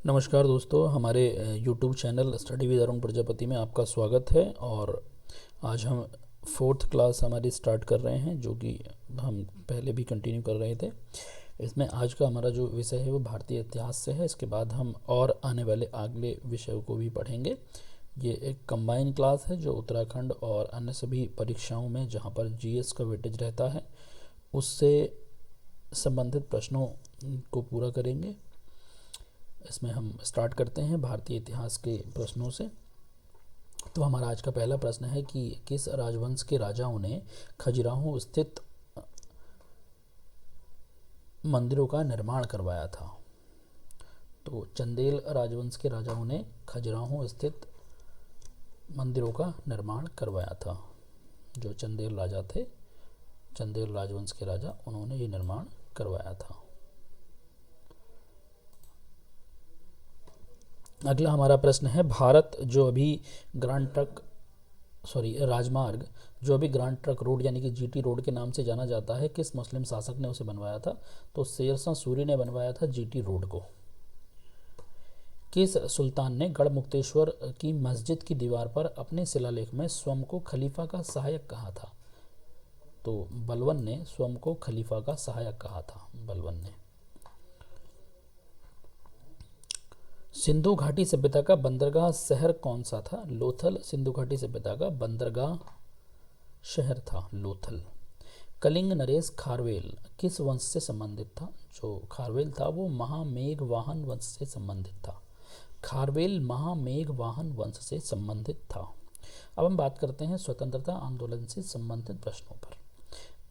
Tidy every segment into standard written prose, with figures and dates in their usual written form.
नमस्कार दोस्तों, हमारे YouTube channel study with Arun Prajapati में आपका स्वागत है। और आज हम फोर्थ क्लास हमारी स्टार्ट कर रहे हैं, जो कि हम पहले भी कंटिन्यू कर रहे थे। इसमें आज का हमारा जो विषय है वो भारतीय इतिहास से है। इसके बाद हम और आने वाले अगले विषयों को भी पढ़ेंगे। ये एक कंबाइन क्लास है जो उत्तराखंड और अन्य सभी परीक्षाओं में जहाँ पर जीएस का वेटेज रहता है उससे संबंधित प्रश्नों को पूरा करेंगे। इसमें हम स्टार्ट करते हैं भारतीय इतिहास के प्रश्नों से। तो हमारा आज का पहला प्रश्न है कि किस राजवंश के राजाओं ने खजुराहो स्थित मंदिरों का निर्माण करवाया था। तो चंदेल राजवंश के राजाओं ने खजुराहो स्थित मंदिरों का निर्माण करवाया था। जो चंदेल राजा थे, चंदेल राजवंश के राजा, उन्होंने ये निर्माण करवाया था। अगला हमारा प्रश्न है, भारत जो अभी राजमार्ग जो अभी ग्रांड ट्रक रोड यानी कि जीटी रोड के नाम से जाना जाता है, किस मुस्लिम शासक ने उसे बनवाया था? तो शेरशाह सूरी ने बनवाया था जीटी रोड को। किस सुल्तान ने गढ़मुक्तेश्वर की मस्जिद की दीवार पर अपने शिलालेख में स्वयं को खलीफा का सहायक कहा था? तो बलबन ने स्वयं को खलीफा का सहायक कहा था, बलबन ने। सिंधु घाटी सभ्यता का बंदरगाह शहर कौन सा था? लोथल सिंधु घाटी सभ्यता का बंदरगाह शहर था, लोथल। कलिंग नरेश खारवेल किस वंश से संबंधित था? जो खारवेल था वो महामेघवाहन वंश से संबंधित था। खारवेल महामेघवाहन वंश से संबंधित था। अब हम बात करते हैं स्वतंत्रता आंदोलन से संबंधित प्रश्नों पर।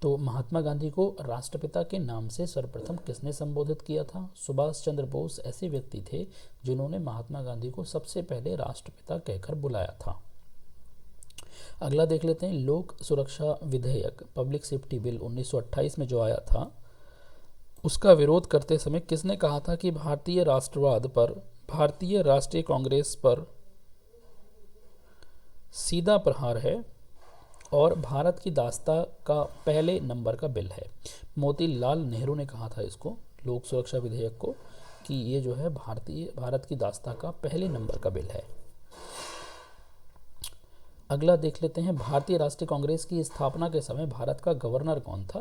तो महात्मा गांधी को राष्ट्रपिता के नाम से सर्वप्रथम किसने संबोधित किया था? सुभाष चंद्र बोस ऐसे व्यक्ति थे जिन्होंने महात्मा गांधी को सबसे पहले राष्ट्रपिता कहकर बुलाया था। अगला देख लेते हैं, लोक सुरक्षा विधेयक पब्लिक सेफ्टी बिल 1928 में जो आया था उसका विरोध करते समय किसने कहा था कि भारतीय राष्ट्रवाद पर, भारतीय राष्ट्रीय कांग्रेस पर सीधा प्रहार है और भारत की दास्ता का पहले नंबर का बिल है? मोतीलाल नेहरू ने कहा था इसको, लोक सुरक्षा विधेयक को, कि ये जो है भारत की दास्ता का पहले नंबर का बिल है। अगला देख लेते हैं, भारतीय राष्ट्रीय कांग्रेस की स्थापना के समय भारत का गवर्नर कौन था?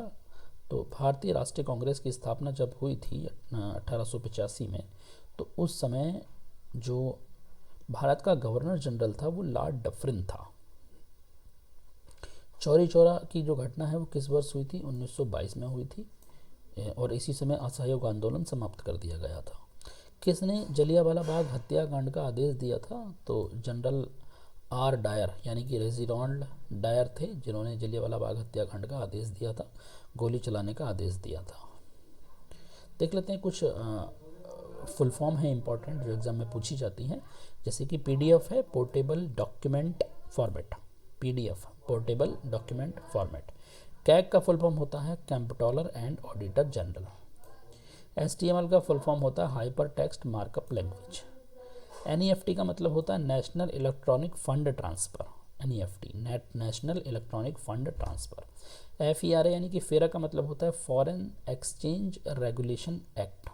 तो भारतीय राष्ट्रीय कांग्रेस की स्थापना जब हुई थी 1885 में, तो उस समय जो भारत का गवर्नर जनरल था वो लॉर्ड डफरिन था। चौरी चौरा की जो घटना है वो किस वर्ष हुई थी? 1922 में हुई थी और इसी समय असहयोग आंदोलन समाप्त कर दिया गया था। किसने जलियांवाला बाग हत्याकांड का आदेश दिया था? तो जनरल आर डायर यानी कि रेजिनाल्ड डायर थे जिन्होंने जलियांवाला बाग हत्याकांड का आदेश दिया था, गोली चलाने का आदेश दिया था। देख लेते हैं कुछ फुल फॉर्म है इंपॉर्टेंट जो एग्जाम में पूछी जाती हैं, जैसे कि पीडीएफ है portable document format, PDF portable document format. CAG का फुल फॉर्म होता है comptroller and auditor general. HTML का फुल फॉर्म होता है hyper text markup language. NEFT का मतलब होता है national electronic fund transfer, NEFT national electronic fund transfer. FERA यानी कि फेरा का मतलब होता है foreign exchange regulation act.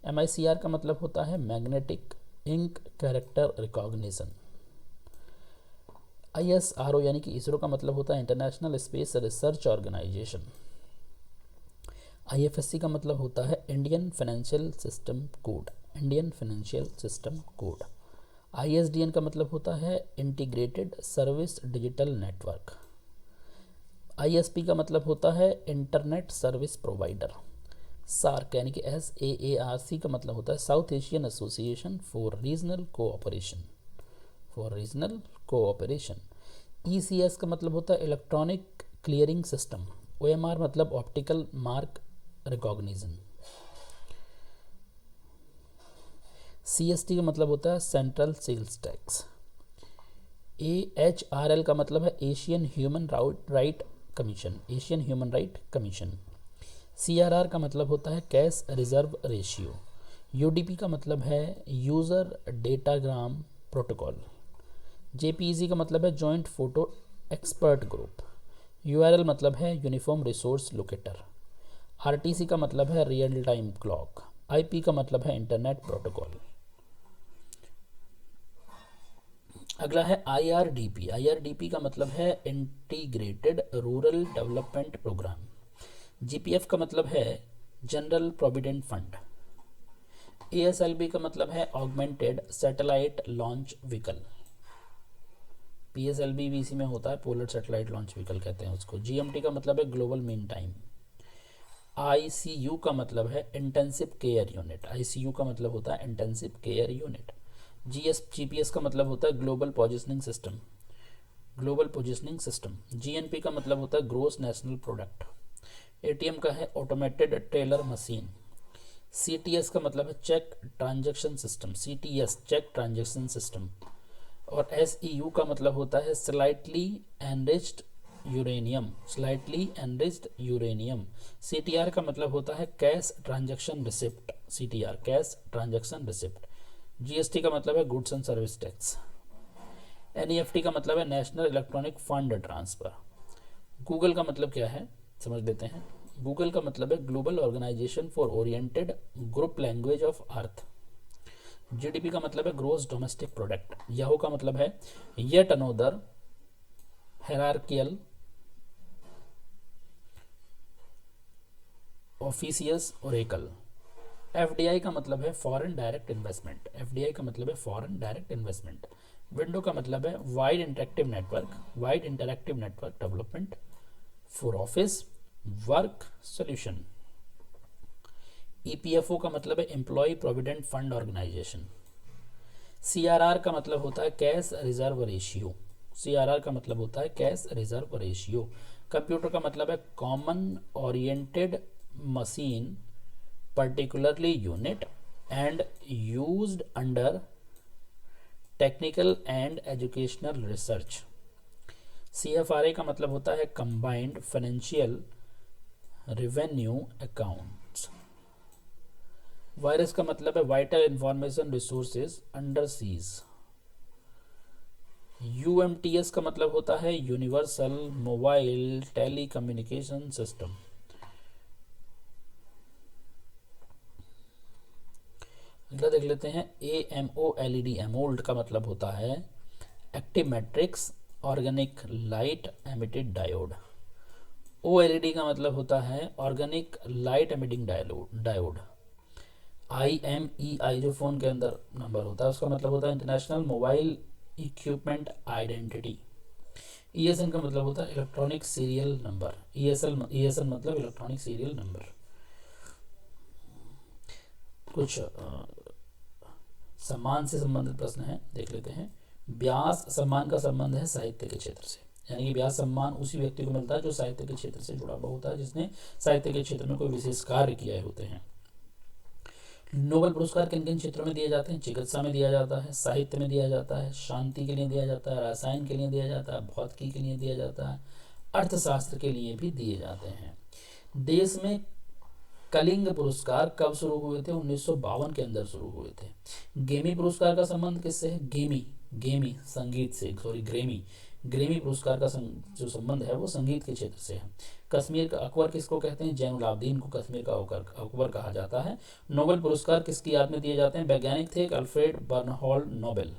MICR का मतलब होता है magnetic ink character recognition. ISRO यानी कि इसरो का मतलब होता है international space research organisation. IFSC का मतलब होता है Indian financial system code, Indian financial system code. ISDN का मतलब होता है integrated service digital network. ISP का मतलब होता है इंटरनेट सर्विस प्रोवाइडर। सार्क यानी कि SAARC का मतलब होता है south Asian association for regional cooperation, for regional cooperation. ECS का मतलब होता है इलेक्ट्रॉनिक क्लियरिंग सिस्टम। OMR मतलब ऑप्टिकल मार्क रिकॉग्निशन। CST का मतलब होता है सेंट्रल सेल्स टैक्स। AHRL का मतलब है Asian human right commission, Asian human right commission. CRR का मतलब होता है कैश रिजर्व रेशियो। UDP का मतलब है यूज़र डेटाग्राम प्रोटोकॉल। JPEG का मतलब है joint photo expert group. URL मतलब है यूनिफॉर्म रिसोर्स लोकेटर। RTC का मतलब है रियल टाइम क्लॉक। आईपी का मतलब है इंटरनेट प्रोटोकॉल। अगला है आईआरडीपी। आईआरडीपी का मतलब है integrated rural development programme. GPF का मतलब है जनरल प्रोविडेंट फंड। एएसएलवी का मतलब है augmented satellite launch vehicle. PSLV भी इसी में होता है, पोलर सैटेलाइट लॉन्च व्हीकल कहते हैं उसको। जीएमटी का मतलब है ग्लोबल मीन टाइम। आईसीयू का मतलब है इंटेंसिव केयर यूनिट। आईसीयू का मतलब होता है इंटेंसिव केयर यूनिट। जीपीएस का मतलब होता है global positioning system. Global positioning system. GNP का मतलब होता है ग्रोस नेशनल प्रोडक्ट। एटीएम का है ऑटोमेटेड टेलर मशीन। सीटीएस का मतलब है cheque transaction system. CTS cheque transaction system. और एसईयू का मतलब होता है slightly enriched uranium. Slightly enriched uranium. CTR का मतलब होता है cash transaction receipt. CTR cash transaction receipt. GST का मतलब है goods and service tax. NEFT का मतलब है national electronic fund transfer. Google का मतलब क्या है समझ लेते हैं। गूगल का मतलब है global organisation for oriented group language of earth. GDP का मतलब है ग्रोस डोमेस्टिक प्रोडक्ट। याहू का मतलब है येट अनोदर हेरार्कियल ऑफिसियस ओरेकल। एफडीआई का मतलब है फॉरेन डायरेक्ट इन्वेस्टमेंट। एफडीआई का मतलब है फॉरेन डायरेक्ट इन्वेस्टमेंट। विंडो का मतलब है wide interactive network. Wide interactive network development for office work solution. EPFO का मतलब है employ provident fund organisation. CRR का मतलब होता है कैश रिजर्व रेशियो। सीआरआर का मतलब होता है कैश रिजर्व रेशियो। कंप्यूटर का मतलब है common oriented machine particularly unit and used under technical and educational research। CFRA का मतलब होता है combined financial revenue accounts। Virus का मतलब है vital information resources under seas। UMTS का मतलब होता है यूनिवर्सल मोबाइल टेलीकम्युनिकेशन सिस्टम। अगला देख लेते हैं AMOLED। एमोल्ड का मतलब होता है active matrix organic light emitted diode. OLED का मतलब होता है organic light emitting diode. IMEI जो फ़ोन के अंदर नंबर होता है उसका मतलब होता है international mobile equipment identity. ESN का मतलब होता है इलेक्ट्रॉनिक सीरियल नंबर। ESN मतलब इलेक्ट्रॉनिक सीरियल नंबर। कुछ सम्मान से संबंधित प्रश्न है, देख लेते हैं। व्यास सम्मान का संबंध है साहित्य के क्षेत्र से, यानी कि व्यास सम्मान उसी व्यक्ति को मिलता है जो साहित्य के क्षेत्र से जुड़ा हुआ होता है, जिसने साहित्य के क्षेत्र में कोई विशेष कार्य किए होते हैं। नोबेल पुरस्कार किन किन क्षेत्रों में दिए जाते हैं? चिकित्सा में दिया जाता है, साहित्य में दिया जाता है, शांति के लिए दिया जाता है, रसायन के लिए दिया जाता है, भौतिकी के लिए दिया जाता है, अर्थशास्त्र के लिए भी दिए जाते हैं। देश में कलिंग पुरस्कार कब शुरू हुए थे? 1952 के अंदर शुरू हुए थे। गेमी पुरस्कार का संबंध किससे है? गेमी संगीत से, सॉरी ग्रेमी पुरस्कार का जो संबंध है वो संगीत के क्षेत्र से है। कश्मीर का अकबर किसको कहते हैं? जैनुलाब्दीन को कश्मीर का अकबर कहा जाता है। नोबेल पुरस्कार किसकी याद में दिए जाते हैं? वैज्ञानिक थे Alfred Bernhard Nobel,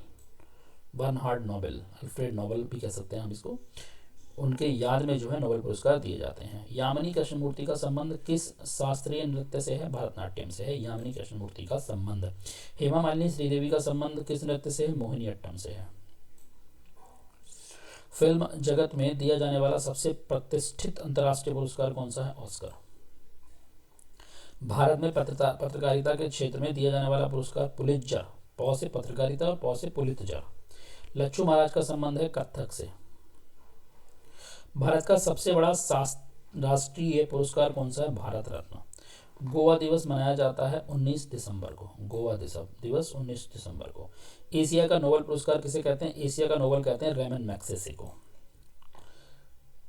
Alfred Nobel भी कह सकते हैं हम इसको। उनके याद में जो है नोबेल पुरस्कार दिए जाते हैं। यामिनी कृष्णमूर्ति का संबंध किस शास्त्रीय नृत्य से है? भरतनाट्यम से है यामिनी कृष्णमूर्ति का संबंध। हेमा मालिनी श्रीदेवी का संबंध किस नृत्य से है? मोहिनीअट्टम से है। फिल्म जगत में दिया जाने वाला सबसे प्रतिष्ठित अंतर्राष्ट्रीय पुरस्कार कौन सा है? ऑस्कर। भारत में पत्रकारिता के क्षेत्र में दिया जाने वाला पुरस्कार पुलित्जर। पौ से पत्रकारिता और पौ से पुलित्जर। लच्छू महाराज का संबंध है कथक से। भारत का सबसे बड़ा राष्ट्रीय पुरस्कार कौन सा है? भारत रत्न। गोवा दिवस मनाया जाता है 19 दिसंबर को। गोवा दिवस 19 दिसंबर को। एशिया का नोबेल पुरस्कार किसे कहते हैं? एशिया का नोबेल कहते हैं रेमन मैग्सेसे को।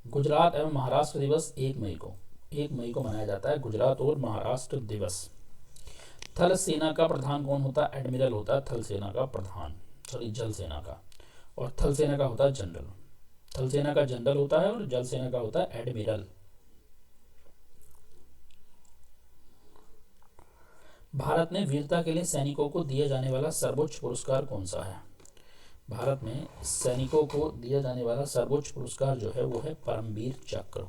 गुजरात एवं महाराष्ट्र दिवस 1 मई को मनाया जाता है, गुजरात और महाराष्ट्र दिवस। थल सेना का प्रधान कौन होता है? एडमिरल होता है थल सेना का प्रधान, सॉरी जल सेना का। और थल सेना का होता है जनरल। थल सेना का जनरल होता है और जल सेना का होता है एडमिरल। भारत में वीरता के लिए सैनिकों को दिया जाने वाला सर्वोच्च पुरस्कार कौन सा है? भारत में सैनिकों को दिया जाने वाला सर्वोच्च पुरस्कार जो है वो है परमवीर चक्र।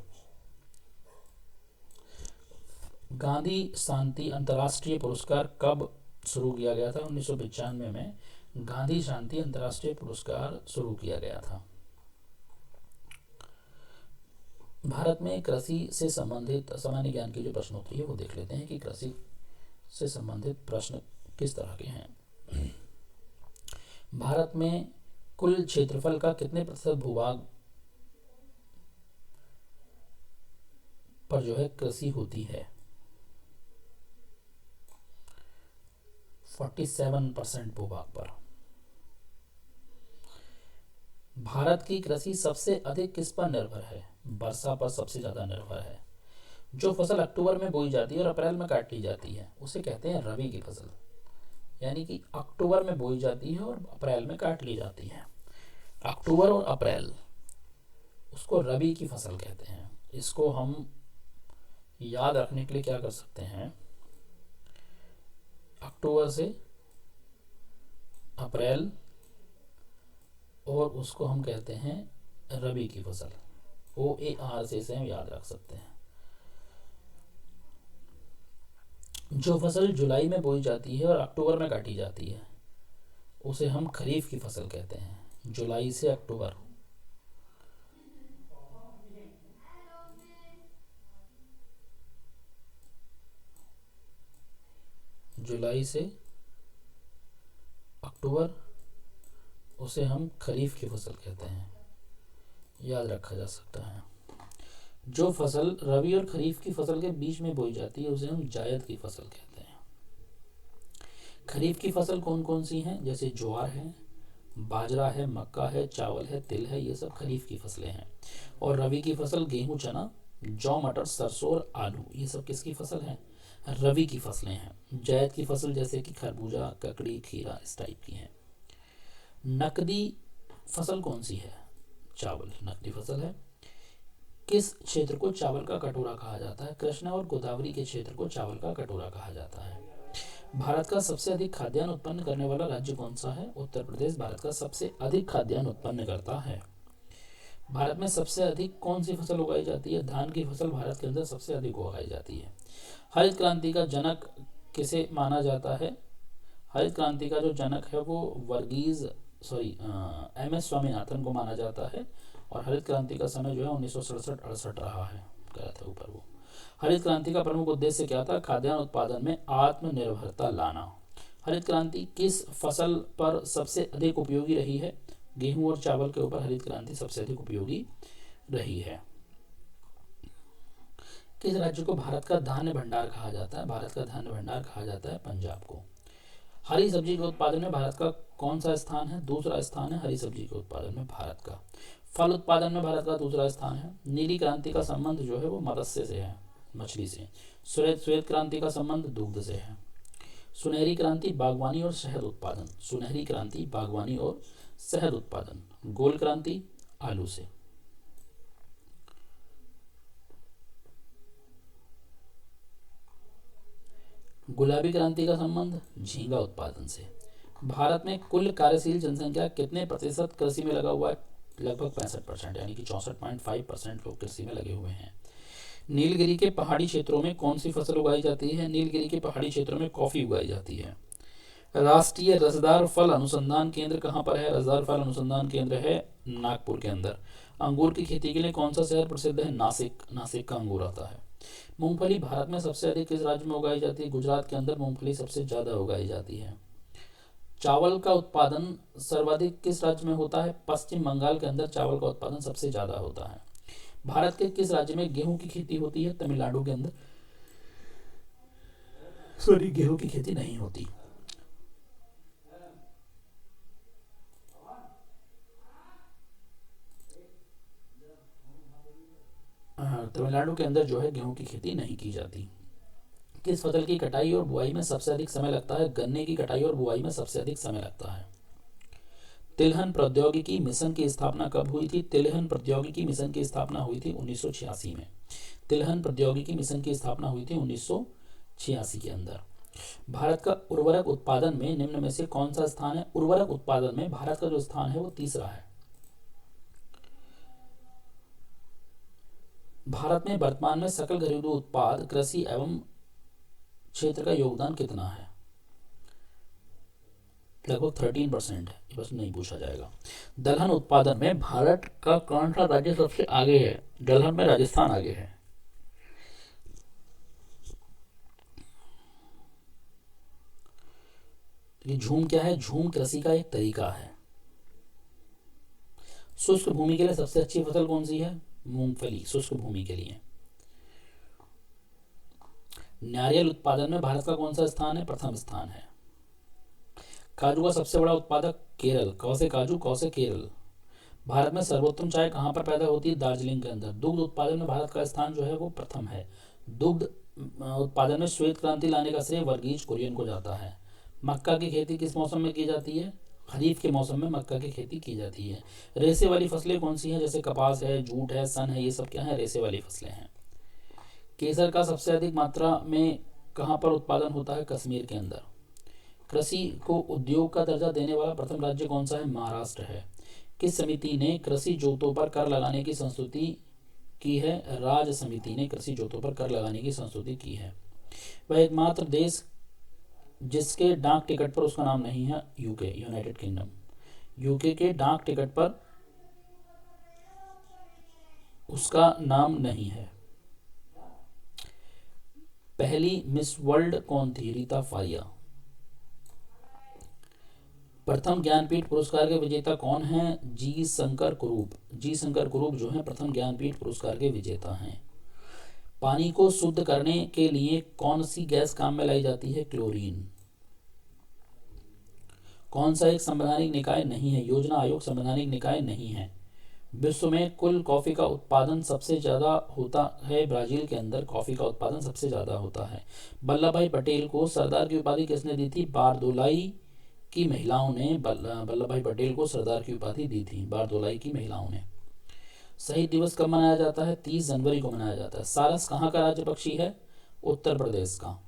गांधी शांति अंतर्राष्ट्रीय पुरस्कार कब शुरू किया गया था? 1995 में गांधी शांति अंतर्राष्ट्रीय पुरस्कार शुरू किया गया था। भारत में कृषि से संबंधित सामान्य ज्ञान की जो प्रश्नोत्तरी है वो देख लेते हैं कि कृषि से संबंधित प्रश्न किस तरह के हैं। भारत में कुल क्षेत्रफल का कितने प्रतिशत भूभाग पर जो है कृषि होती है? 47% भूभाग पर। भारत की कृषि सबसे अधिक किस पर निर्भर है? वर्षा पर सबसे ज्यादा निर्भर है। जो फसल अक्टूबर में बोई जाती है और अप्रैल में काट ली जाती है उसे कहते हैं रबी की फसल, यानी कि अक्टूबर में बोई जाती है और अप्रैल में काट ली जाती है। अक्टूबर और अप्रैल, उसको रबी की फसल कहते हैं। इसको हम याद रखने के लिए क्या कर सकते हैं, अक्टूबर से अप्रैल, और उसको हम कहते हैं रबी की फसल। OAR से इसे हम याद रख सकते हैं। जो फसल जुलाई में बोई जाती है और अक्टूबर में काटी जाती है उसे हम खरीफ की फसल कहते हैं। जुलाई से अक्टूबर, जुलाई से अक्टूबर उसे हम खरीफ की फसल कहते हैं, याद रखा जा सकता है। जो फसल रबी और खरीफ की फसल के बीच में बोई जाती है उसे हम जायद की फसल कहते हैं। खरीफ की फसल कौन कौन सी हैं? जैसे ज्वार है, बाजरा है, मक्का है, चावल है, तिल है, ये सब खरीफ की फसलें हैं। और रबी की फसल गेहूं, चना, जौ, मटर, सरसों और आलू, ये सब किसकी फसल है? रबी की फसलें हैं। जायद की फसल जैसे कि खरबूजा, ककड़ी, खीरा, इस टाइप की हैं। नकदी फसल कौन सी है? चावल नकदी फसल है। किस क्षेत्र को चावल का कटोरा कहा जाता है? कृष्णा और गोदावरी के क्षेत्र को चावल का कटोरा कहा जाता है। भारत का सबसे अधिक खाद्यान्न उत्पन्न करने वाला राज्य कौन सा है? उत्तर प्रदेश भारत का सबसे अधिक खाद्यान्न उत्पन्न करता है। भारत में सबसे अधिक कौन सी फसल उगाई जाती है? धान की फसल भारत के अंदर सबसे अधिक उगाई जाती है। हरित क्रांति का जनक किसे माना जाता है? हरित क्रांति का जो जनक है वो MS स्वामीनाथन को माना जाता है। और हरित क्रांति का समय जो है 1967-68 रहा है, कह थे ऊपर वो। हरित क्रांति का प्रमुख उद्देश्य क्या था? खाद्यान्न उत्पादन में आत्मनिर्भरता लाना। हरित क्रांति किस फसल पर सबसे अधिक उपयोगी रही है? गेहूं और चावल के ऊपर हरित क्रांति सबसे अधिक उपयोगी रही है। किस राज्य को भारत का धान्य भंडार कहा जाता है? भारत का धान्य भंडार कहा जाता है पंजाब को। हरी सब्जी के उत्पादन में भारत का कौन सा स्थान है? दूसरा स्थान है हरी सब्जी के उत्पादन में भारत का। फल उत्पादन में भारत का दूसरा स्थान है। नीली क्रांति का संबंध जो है वो मत्स्य से है, मछली से। श्वेत क्रांति का संबंध दुग्ध से है। सुनहरी क्रांति बागवानी और शहद उत्पादन। सुनहरी क्रांति बागवानी और शहद उत्पादन। गोल क्रांति आलू से। गुलाबी क्रांति का संबंध झींगा उत्पादन से। भारत में कुल कार्यशील जनसंख्या कितने प्रतिशत कृषि में लगा हुआ है? लगभग 65%, यानी कि 64.5% लोग कृषि में लगे हुए हैं। नीलगिरी के पहाड़ी क्षेत्रों में कौन सी फसल उगाई जाती है? नीलगिरी के पहाड़ी क्षेत्रों में कॉफी उगाई जाती है। राष्ट्रीय रसदार फल अनुसंधान केंद्र कहाँ पर है? रसदार फल अनुसंधान केंद्र है नागपुर के अंदर। अंगूर की खेती के लिए कौन सा शहर प्रसिद्ध है? नासिक। नासिक का अंगूर आता है। मूंगफली भारत में सबसे अधिक किस राज्य में उगाई जाती है? गुजरात के अंदर मूंगफली सबसे ज्यादा उगाई जाती है। चावल का उत्पादन सर्वाधिक किस राज्य में होता है? पश्चिम बंगाल के अंदर चावल का उत्पादन सबसे ज्यादा होता है। भारत के किस राज्य में गेहूं की खेती होती है? तमिलनाडु के अंदर गेहूं की खेती नहीं होती। तमिलनाडु के अंदर जो है गेहूं की खेती नहीं की जाती। किस फसल की कटाई और बुआई में सबसे अधिक समय लगता है? गन्ने की कटाई और बुआई में सबसे अधिक समय लगता है। तिलहन प्रौद्योगिकी मिशन की स्थापना कब हुई थी? तिलहन प्रौद्योगिकी मिशन की स्थापना हुई थी 1986 में। तिलहन प्रौद्योगिकी मिशन की स्थापना हुई थी 1986 के अंदर। भारत का उर्वरक उत्पादन में निम्न में से कौन सा स्थान है? उर्वरक उत्पादन में भारत का जो स्थान है वो तीसरा है। भारत में वर्तमान में सकल घरेलू उत्पाद कृषि एवं क्षेत्र का योगदान कितना है? लगभग 13% है। ये बस नहीं पूछा जाएगा। दलहन उत्पादन में भारत का कौन सा राज्य सबसे आगे है? दलहन में राजस्थान आगे है। ये झूम क्या है? झूम कृषि का एक तरीका है। शुष्क भूमि के लिए सबसे अच्छी फसल कौन सी है? मूंगफली, शुष्क भूमि के लिए। नारियल उत्पादन में भारत का कौन सा स्थान है? प्रथम स्थान है। काजू का सबसे बड़ा उत्पादक केरल। कौ से काजू, कौ से केरल। भारत में सर्वोत्तम चाय कहाँ पर पैदा होती है? दार्जिलिंग के अंदर। दुग्ध उत्पादन में भारत का स्थान जो है वो प्रथम है। दुग्ध उत्पादन में श्वेत क्रांति लाने का श्रेय वर्गीज कुरियन को जाता है। मक्का की खेती किस मौसम में की जाती है? खरीफ के मौसम में मक्का की खेती की जाती है। रेसे वाली फसलें कौन सी हैं? जैसे कपास है, जूट है, सन है, ये सब क्या है? रेसे वाली फसलें हैं। केसर का सबसे अधिक मात्रा में कहाँ पर उत्पादन होता है? कश्मीर के अंदर। कृषि को उद्योग का दर्जा देने वाला प्रथम राज्य कौन सा है? महाराष्ट्र है। किस समिति ने कृषि जोतों पर कर लगाने की संस्तुति की है? राज्य समिति ने कृषि जोतों पर कर लगाने की संस्तुति की है। वह एकमात्र देश जिसके डाक टिकट पर उसका नाम नहीं है? UK, United kingdom. यूके के डाक टिकट पर उसका नाम नहीं है। पहली मिस वर्ल्ड कौन थी? रीता फारिया। प्रथम ज्ञानपीठ पुरस्कार के विजेता कौन हैं? जी शंकर कुरूप। जी शंकर कुरूप जो हैं प्रथम ज्ञानपीठ पुरस्कार के विजेता हैं। पानी को शुद्ध करने के लिए कौन सी गैस काम में लाई जाती है? क्लोरीन। कौन सा एक संवैधानिक निकाय नहीं है? योजना आयोग संवैधानिक निकाय नहीं है। विश्व में कुल कॉफी का उत्पादन सबसे ज्यादा होता है ब्राजील के अंदर। कॉफी का उत्पादन सबसे ज्यादा होता है। वल्लभ भाई पटेल को सरदार की उपाधि किसने दी थी? बारदोलाई की महिलाओं ने वल्लभ भाई पटेल को सरदार की उपाधि दी थी, बारदोलाई की महिलाओं ने। शहीद दिवस कब मनाया जाता है? 30 जनवरी को मनाया जाता है। सारस कहाँ का राज्य पक्षी है? उत्तर प्रदेश का।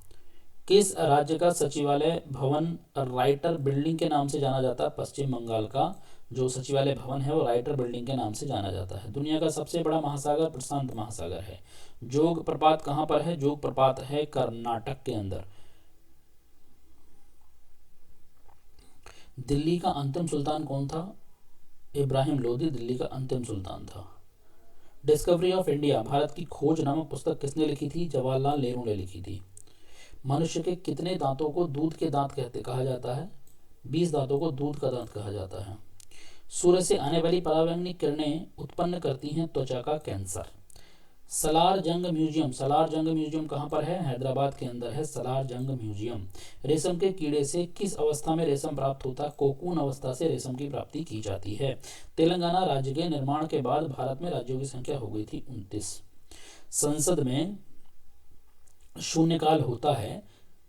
किस राज्य का सचिवालय भवन राइटर बिल्डिंग के नाम से जाना जाता है? पश्चिम बंगाल का जो सचिवालय भवन है वो राइटर बिल्डिंग के नाम से जाना जाता है। दुनिया का सबसे बड़ा महासागर प्रशांत महासागर है। जोग प्रपात कहाँ पर है? जोग प्रपात है कर्नाटक के अंदर। दिल्ली का अंतिम सुल्तान कौन था? इब्राहिम लोदी दिल्ली का अंतिम सुल्तान था। डिस्कवरी ऑफ इंडिया भारत की खोज नामक पुस्तक किसने लिखी थी? जवाहरलाल नेहरू ने लिखी थी। मनुष्य के कितने दांतों को दूध के दांत कहा जाता है? 20 दांतों को दूध का दांत कहा जाता है। सूर्य से आने वाली पराबैंगनी किरणें उत्पन्न करती हैं त्वचा का कैंसर। सलार जंग म्यूजियम, सलार जंग म्यूजियम कहाँ पर है? हैदराबाद के अंदर है सलार जंग म्यूजियम। रेशम के कीड़े से किस अवस्था में रेशम प्राप्त होता है? कोकून अवस्था से रेशम की प्राप्ति की जाती है। तेलंगाना राज्य के निर्माण के बाद भारत में राज्यों की संख्या हो गई थी 29। संसद में शून्यकाल होता है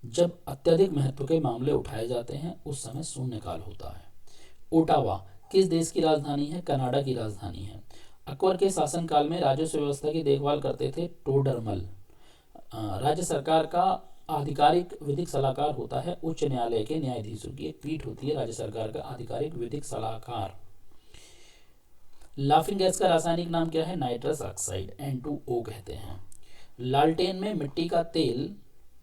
जब अत्यधिक महत्व के मामले उठाए जाते हैं, उस समय शून्यकाल होता है। ओटावा किस देश की राजधानी है? कनाडा की राजधानी है। अकबर के शासनकाल में राजस्व व्यवस्था की देखभाल करते थे टोडरमल। राज्य सरकार का आधिकारिक विधिक सलाहकार होता है उच्च न्यायालय के न्यायाधीशों की एक पीठ होती है राज्य सरकार का आधिकारिक विधिक सलाहकार। लाफिंग गैस का रासायनिक नाम क्या है? नाइट्रस ऑक्साइड, N2O कहते हैं। लालटेन में मिट्टी का तेल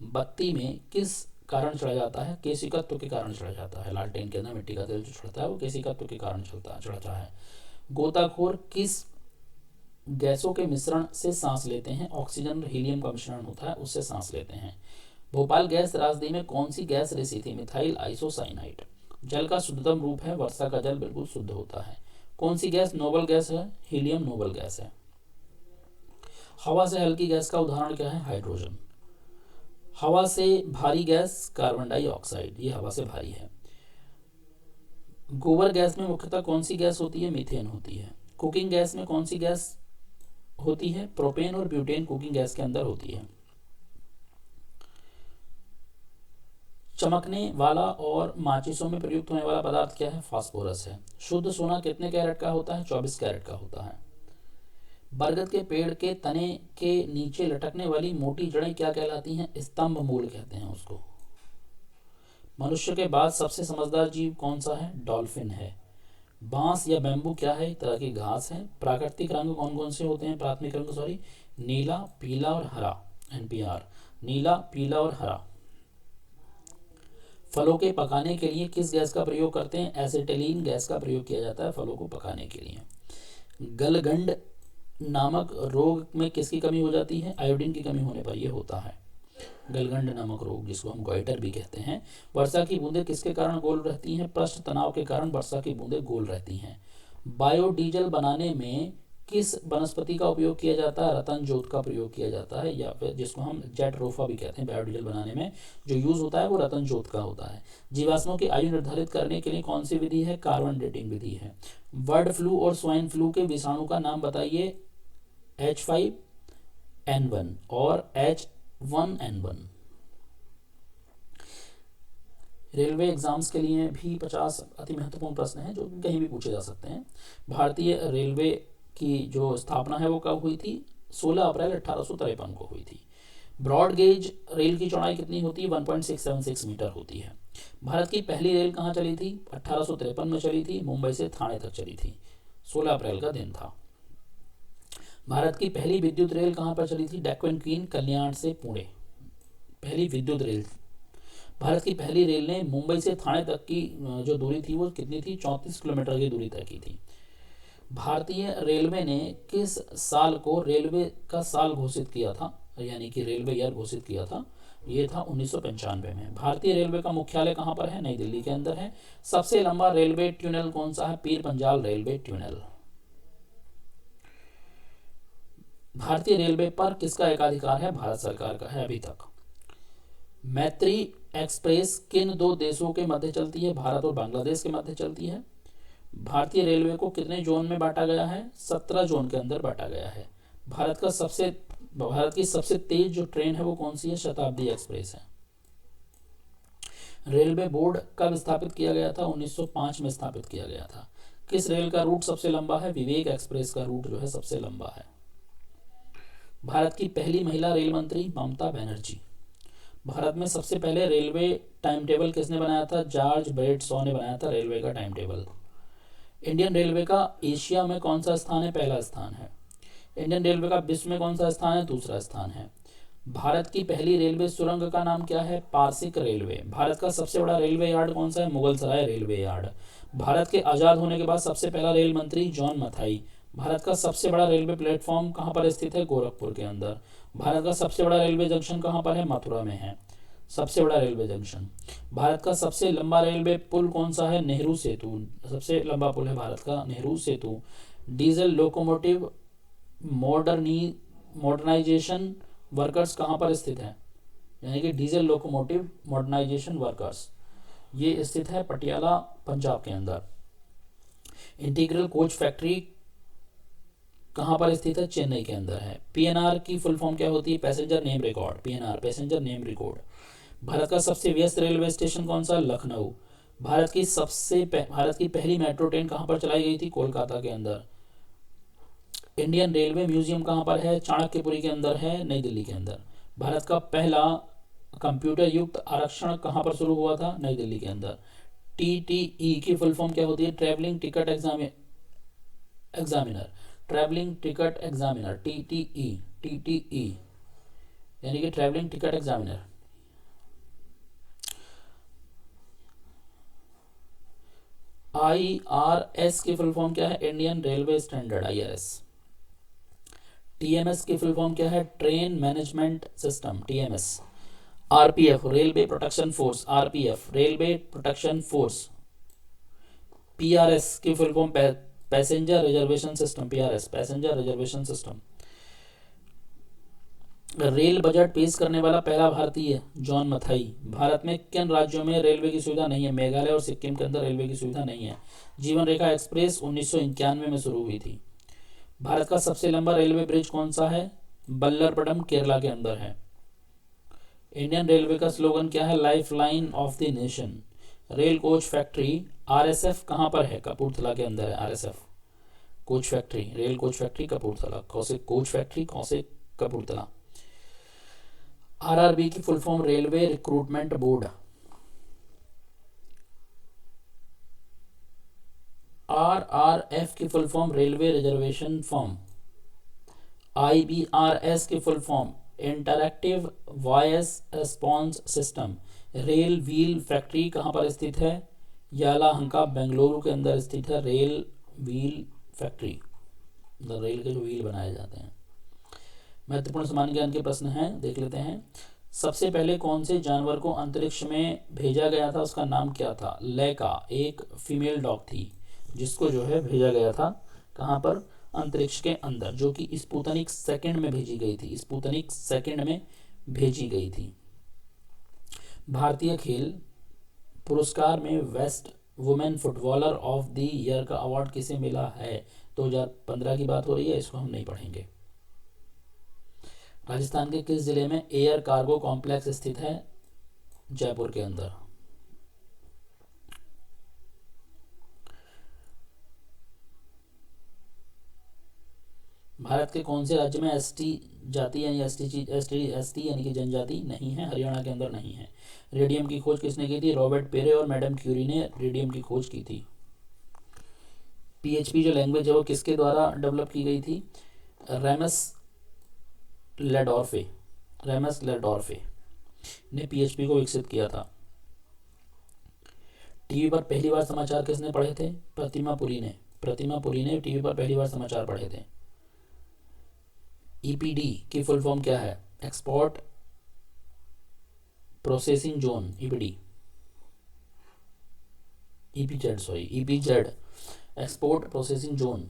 बत्ती में किस कारण चढ़ा जाता है? केशिकत्व के कारण चढ़ा जाता है। लालटेन के अंदर मिट्टी का तेल जो चढ़ता है वो केशिकत्व के कारण चढ़ता है। गोताखोर किस गैसों के मिश्रण से सांस लेते हैं? ऑक्सीजन और हीलियम का मिश्रण होता है, उससे सांस लेते हैं। भोपाल गैस त्रासदी में कौन सी गैस रिसी थी? Methyl isocyanide. जल का शुद्धतम रूप है वर्षा का जल, बिल्कुल शुद्ध होता है। कौन सी गैस नोबल गैस है? हीलियम नोबल गैस है। हवा से हल्की गैस का उदाहरण क्या है? हाइड्रोजन। हवा से भारी गैस कार्बन डाइऑक्साइड, ये हवा से भारी है। गोबर गैस में मुख्यतः कौन सी गैस होती है? मीथेन होती है। कुकिंग गैस में कौन सी गैस होती है? प्रोपेन और ब्यूटेन कुकिंग गैस के अंदर होती है। चमकने वाला और माचिसों में प्रयुक्त होने वाला पदार्थ क्या है? फास्फोरस है। शुद्ध सोना कितने कैरेट का होता है? 24 कैरेट का होता है। बरगद के पेड़ के तने के नीचे लटकने वाली मोटी जड़ें क्या कहलाती हैं? स्तंभ मूल कहते हैं उसको। मनुष्य के बाद सबसे समझदार जीव कौन सा है? डॉल्फिन है। बांस या बैम्बू क्या है? एक तरह की घास है। प्राकृतिक रंग कौन कौन से होते हैं? प्राथमिक रंग सॉरी, नीला, पीला और हरा। एनपीआर, नीला, पीला और हरा। फलों के पकाने के लिए किस गैस का प्रयोग करते हैं? एसिटिलीन गैस का प्रयोग किया जाता है फलों को पकाने के लिए। गलगंड नामक रोग में किसकी कमी हो जाती है? आयोडीन की कमी होने पर यह होता है। गलगंड नामक रोग, जिसको हम गोइटर भी कहते हैं। वर्षा की बूंदें किसके कारण गोल रहती हैं? पृष्ठ तनाव के कारण वर्षा की बूंदें गोल रहती हैं। बायोडीजल बनाने में किस वनस्पति का उपयोग किया जाता है? रतन जोत का प्रयोग किया जाता है, या फिर जिसको हम जेट रोफा भी कहते हैं। बायोडीजल बनाने में जो यूज होता है वो रतन जोत का होता है। जीवाश्मों की आयु निर्धारित करने के लिए कौन सी विधि है? कार्बन डेटिंग विधि है। बर्ड फ्लू और स्वाइन फ्लू के विषाणु का नाम बताइए। H5N1 और H1N1। रेलवे एग्जाम्स के लिए भी 50 अति महत्वपूर्ण प्रश्न हैं जो कहीं भी पूछे जा सकते हैं। भारतीय रेलवे की जो स्थापना है वो कब हुई थी? 16 अप्रैल 1853 को हुई थी। ब्रॉड गेज रेल की चौड़ाई कितनी होती है? 1.676 मीटर होती है। भारत की पहली रेल कहाँ चली थी? 1853 में चली थी, मुंबई से थाने तक चली थी। 16 अप्रैल का दिन था। भारत की पहली विद्युत रेल कहाँ पर चली थी? डेक्कन क्वीन, कल्याण से पुणे। पहली विद्युत रेल। भारत की पहली रेल ने मुंबई से थाने तक की जो दूरी थी वो कितनी थी? 34 किलोमीटर की दूरी तय की थी। भारतीय रेलवे ने किस साल को रेलवे का साल घोषित किया था, यानी कि रेलवे ईयर घोषित किया था? ये था 1995 में। भारतीय रेलवे का मुख्यालय कहाँ पर है? नई दिल्ली के अंदर है। सबसे लंबा रेलवे ट्यूनल कौन सा है? Pir Panjal railway tunnel. भारतीय रेलवे पर किसका एकाधिकार है? भारत सरकार का है अभी तक। मैत्री एक्सप्रेस किन दो देशों के मध्य चलती है? भारत और बांग्लादेश के मध्य चलती है। भारतीय रेलवे को कितने जोन में बांटा गया है? 17 जोन के अंदर बांटा गया है। भारत की सबसे तेज जो ट्रेन है वो कौन सी है? शताब्दी एक्सप्रेस है। रेलवे बोर्ड कब स्थापित किया गया था? 1905 में स्थापित किया गया था। किस रेल का रूट सबसे लंबा है? विवेक एक्सप्रेस का रूट जो है सबसे लंबा है। भारत की पहली महिला रेल मंत्री ममता बनर्जी। भारत में सबसे पहले रेलवे टाइम टेबल किसने बनाया था? जॉर्ज बेरेट शॉ ने बनाया था रेलवे का टाइम टेबल। इंडियन रेलवे का एशिया में कौन सा स्थान है? पहला स्थान है। इंडियन रेलवे का विश्व में कौन सा स्थान है? दूसरा स्थान है। भारत की पहली रेलवे सुरंग का नाम क्या है? पारसिक रेलवे। भारत का सबसे बड़ा रेलवे यार्ड कौन सा है? मुगल सराय रेलवे यार्ड। भारत के आज़ाद होने के बाद सबसे पहला रेल मंत्री जॉन मथाई। भारत का सबसे बड़ा रेलवे प्लेटफॉर्म कहाँ पर स्थित है? गोरखपुर के अंदर। भारत का सबसे बड़ा रेलवे जंक्शन कहाँ पर है? मथुरा में है सबसे बड़ा रेलवे जंक्शन। भारत का सबसे लंबा रेलवे पुल कौन सा है? नेहरू सेतु। सबसे लंबा पुल है भारत का नेहरू सेतु। डीजल लोकोमोटिव मॉडर्नाइजेशन वर्कर्स कहाँ पर स्थित है? यानी कि डीजल लोकोमोटिव मॉडर्नाइजेशन वर्कर्स, ये स्थित है पटियाला पंजाब के अंदर। इंटीग्रल कोच फैक्ट्री कहाँ पर स्थित है? चेन्नई के अंदर है। पीएनआर की फुल फॉर्म क्या होती है? Passenger name record. PNR passenger name record. Bharat का सबसे व्यस्त रेलवे स्टेशन कौन सा? लखनऊ। भारत की पहली मेट्रो ट्रेन कहाँ पर चलाई गई थी? कोलकाता के अंदर। इंडियन रेलवे म्यूजियम कहाँ पर है? चाणक्यपुरी के अंदर है, नई दिल्ली के अंदर। भारत का पहला कंप्यूटर युक्त आरक्षण कहाँ पर शुरू हुआ था? नई दिल्ली के अंदर। टीटीई की फुल फॉर्म क्या होती है? Travelling ticket examiner. Travelling ticket examiner, TTE यानी कि ट्रैवलिंग टिकट एग्जामिनर। IRS की फुल फॉर्म क्या है? Indian railway standard, IRS। TMS की फुल फॉर्म क्या है? Train management system, TMS। RPF railway protection force, RPF railway protection force. PRS की full form passenger reservation system, PRS passenger reservation system. Rail budget पेश करने वाला पहला भारतीय John Mathai. Bharat में किन राज्यों में रेलवे की सुविधा नहीं है? मेघालय और सिक्किम के अंदर रेलवे की सुविधा नहीं है। जीवन रेखा एक्सप्रेस 1991 में शुरू हुई थी। भारत का सबसे लंबा रेलवे ब्रिज कौन सा है? बल्लरपटम केरला के अंदर है। इंडियन रेलवे का स्लोगन क्या है? Life line of the nation. Rail coach factory RSF कहाँ पर है? कपूरथला के अंदर है RSF coach factory. Rail coach factory Kapurthala, कौसे कोच फैक्ट्री कौसे कपूरथला। RRB की full form railway recruitment board. RRF की full form railway reservation form, IBRS की full form interactive voice response system. Rail wheel factory कहाँ पर स्थित है? यालाहंका बेंगलुरु के अंदर स्थित है रेल व्हील फैक्ट्री, रेल के जो व्हील बनाए जाते हैं। महत्वपूर्ण सामान्य ज्ञान के प्रश्न हैं, देख लेते हैं। सबसे पहले कौन से जानवर को अंतरिक्ष में भेजा गया था, उसका नाम क्या था? लैका, एक फीमेल डॉग थी जिसको जो है भेजा गया था कहाँ पर? अंतरिक्ष के अंदर, जो कि स्पुतनिक सेकंड में भेजी गई थी, स्पुतनिक सेकंड में भेजी गई थी। भारतीय खेल पुरस्कार में best women footballer of the year का अवार्ड किसे मिला है? 2015 की बात हो रही है, इसको हम नहीं पढ़ेंगे। राजस्थान के किस जिले में एयर कार्गो कॉम्प्लेक्स स्थित है? जयपुर के अंदर। भारत के कौन से राज्य में एसटी जाति यानी एसटी यानी कि जनजाति नहीं है? हरियाणा के अंदर नहीं है। रेडियम की खोज किसने की थी? रॉबर्ट पेरे और मैडम क्यूरी ने रेडियम की खोज की थी। पीएचपी जो लैंग्वेज है वो किसके द्वारा डेवलप की गई थी? रेमस लेडॉर्फे ने पीएचपी को विकसित किया था। टीवी पर पहली बार समाचार किसने पढ़े थे? प्रतिमा पुरी ने टीवी पर पहली बार समाचार पढ़े थे। ईपीडी की फुल फॉर्म क्या है? Export processing zone, EPZ export processing zone.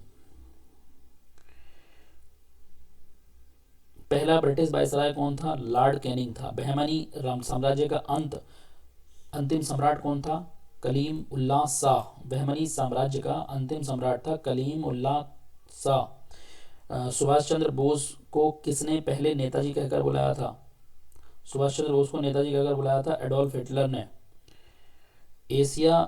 पहला ब्रिटिश वायसराय कौन था? लॉर्ड कैनिंग था। बहमानी साम्राज्य का अंतिम सम्राट कौन था? कलीम उल्लाह शाह। बहमनी साम्राज्य का अंतिम सम्राट था कलीम उल्लाह शाह। सुभाष चंद्र बोस को किसने पहले नेताजी कहकर बुलाया था? सुभाष चंद्र बोस को नेताजी कहकर बुलाया था एडोल्फ हिटलर ने। एशिया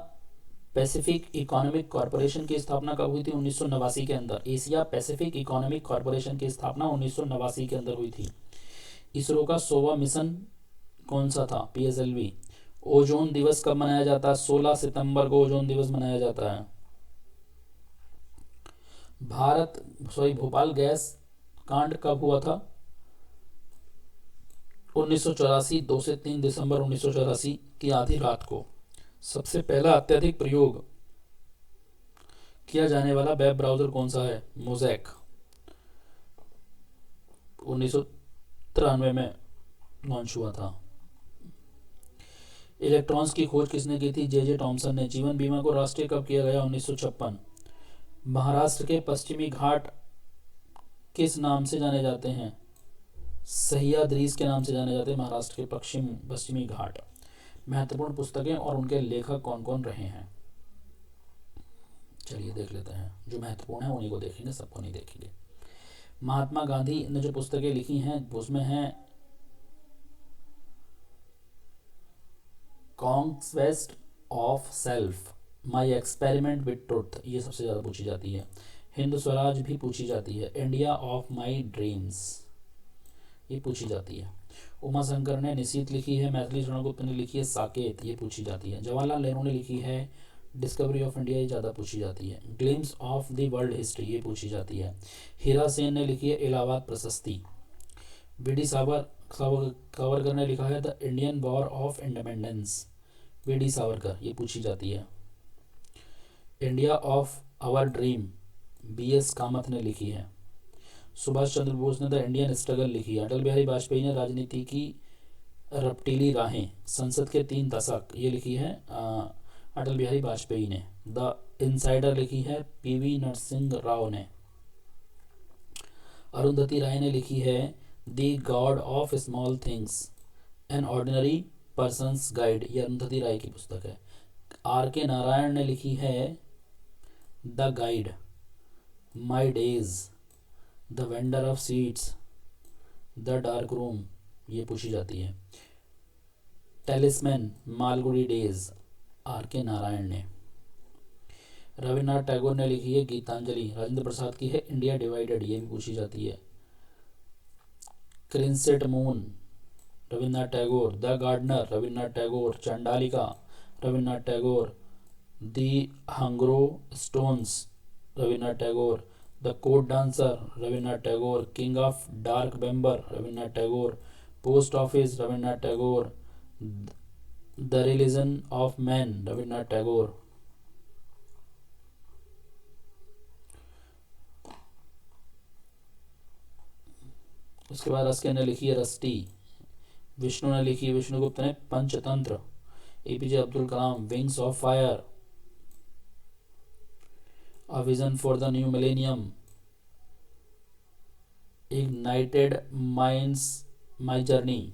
पैसिफिक इकोनॉमिक कॉरपोरेशन की स्थापना कब हुई थी? 1989 के अंदर। एशिया पैसिफिक इकोनॉमिक कॉरपोरेशन की स्थापना 1989 के अंदर हुई थी। इसरो का 100वां मिशन कौन सा था? PSLV। ओजोन दिवस कब मनाया जाता है? 16 सितंबर को ओजोन दिवस मनाया जाता है। भोपाल गैस कांड कब हुआ था? 1984, 2 से 3 दिसंबर 1984 की आधी रात को। सबसे पहला अत्यधिक प्रयोग किया जाने वाला वेब ब्राउजर कौन सा है? मोज़ैक। 1993 में लॉन्च हुआ था। इलेक्ट्रॉन्स की खोज किसने की थी? जे टॉमसन ने। जीवन बीमा को राष्ट्रीय कब किया गया? 1956। महाराष्ट्र के पश्चिमी घाट किस नाम से जाने जाते हैं? सह्याद्रीज के नाम से जाने जाते हैं महाराष्ट्र के पश्चिमी घाट। महत्वपूर्ण पुस्तकें और उनके लेखक कौन कौन रहे हैं? चलिए देख लेते हैं, जो महत्वपूर्ण है उन्हीं को देखेंगे, सबको नहीं देखेंगे। महात्मा गांधी ने जो पुस्तकें लिखी हैं उसमें हैं conquest of self, my experiment with truth, ये सबसे ज़्यादा पूछी जाती है। हिंद स्वराज भी पूछी जाती है। इंडिया ऑफ माई ड्रीम्स ये पूछी जाती है। उमा शंकर ने निशीथ लिखी है। मैथिली रणगुप्त ने लिखी है साकेत, ये पूछी जाती है। जवाहरलाल नेहरू ने लिखी है डिस्कवरी ऑफ इंडिया, ये ज़्यादा पूछी जाती है। Glimpse of the world history ये पूछी जाती है। हीरा सेन ने लिखी है इलाहाबाद प्रशस्ति। BD सावरकर ने लिखा है the Indian war of independence, BD Savarkar, ये पूछी जाती है। India of our dream BS Kamath ने लिखी है। सुभाष चंद्र बोस ने द इंडियन स्ट्रगल लिखी है। अटल बिहारी वाजपेयी ने राजनीति की रपटीली राहें, संसद के 3 दशक, ये लिखी है अटल बिहारी वाजपेयी ने। द इनसाइडर लिखी है PV नरसिंह राव ने। अरुंधति राय ने लिखी है the God of small things, an ordinary persons guide, ये अरुंधति राय की पुस्तक है। RK नारायण ने लिखी है the guide, my days, the vendor of seeds, the dark room, ये पूछी जाती है। टेलिस्मैन, मालगुडी डेज, RK नारायण ने। रविन्द्रनाथ टैगोर ने लिखी है गीतांजलि। राजेंद्र प्रसाद की है इंडिया डिवाइडेड, ये भी पूछी जाती है। Crescent moon, Rabindranath Tagore. The gardener, Rabindranath Tagore. Chandalika, Rabindranath Tagore. The hungry stones Rabindranath Tagore, the court dancer Rabindranath Tagore, king of dark chamber Rabindranath Tagore, post office Rabindranath Tagore, the religion of man Rabindranath Tagore. उसके बाद रस्के ने लिखी है रस्टी, विष्णु ने लिखी, विष्णुगुप्त ने Panchatantra, APJ Abdul Kalam wings of fire, a vision for the new millennium, ignited minds my journey,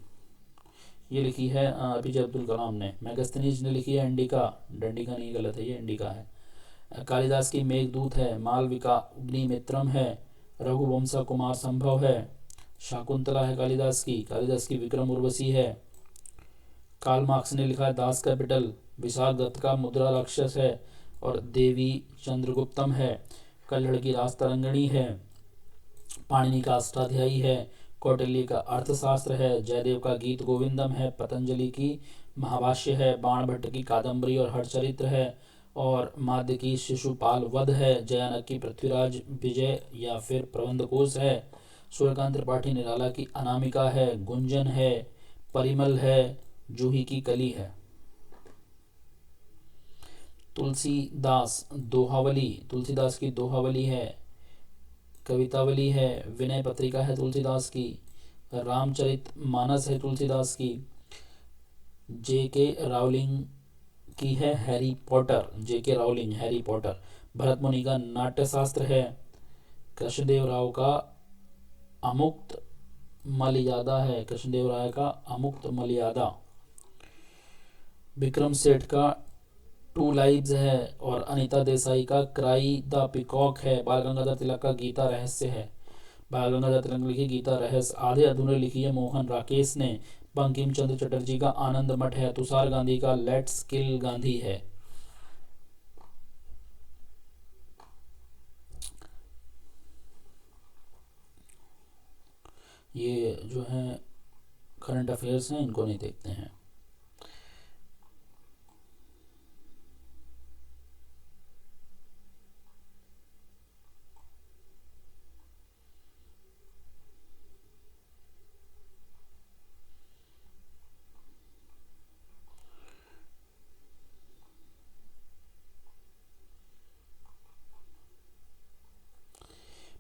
ये लिखी है एपीजे अब्दुल कलाम ने। मैगस्थनीज ने लिखी है इंडिका, डंडिका नहीं, गलत है, ये इंडिका है। कालिदास की मेघदूत है, मालविका अग्निमित्रम है, रघुवंशा कुमार संभव है, शाकुंतला है कालिदास की विक्रम उर्वशी है। कार्ल मार्क्स ने लिखा है दास कैपिटल, विशाख दत्त का मुद्रा राक्षस है, और देवी चंद्रगुप्तम है। कल्हड़ की राजतरंगिणी है, पाणिनि का अष्टाध्यायी है, कौटिल्य का अर्थशास्त्र है, जयदेव का गीत गोविंदम है, पतंजलि की महाभाष्य है, बाणभट्ट की कादम्बरी और हरचरित्र है, और माध्य की शिशुपाल वध है, जयानक की पृथ्वीराज विजय या फिर प्रबंधकोश है, सूर्यकांत त्रिपाठी निराला की अनामिका है, गुंजन है, परिमल है, जूही की कली है। तुलसीदास दोहावली, तुलसीदास की दोहावली है, कवितावली है, विनय पत्रिका है तुलसीदास की, रामचरित मानस है तुलसीदास की, जेके रावलिंग की है हैरी पॉटर, जेके रावलिंग हैरी पॉटर, भरत मुनि का नाट्यशास्त्र है, कृष्णदेव राव का अमुक्त मलयादा है, कृष्णदेव राय का अमुक्त मलयादा, विक्रम सेठ का टू लाइव्स है, और अनीता देसाई का क्राई द पिकॉक है। बाल गंगाधर तिलक का गीता रहस्य है, बाल गंगाधर तिलक लिखी गीता रहस्य, आधे अधूरे लिखी है मोहन राकेश ने। बंकिम चंद्र चटर्जी का आनंद मठ है, तुषार गांधी का लेट्स किल गांधी है। ये जो है करंट अफेयर्स हैं, इनको नहीं देखते हैं।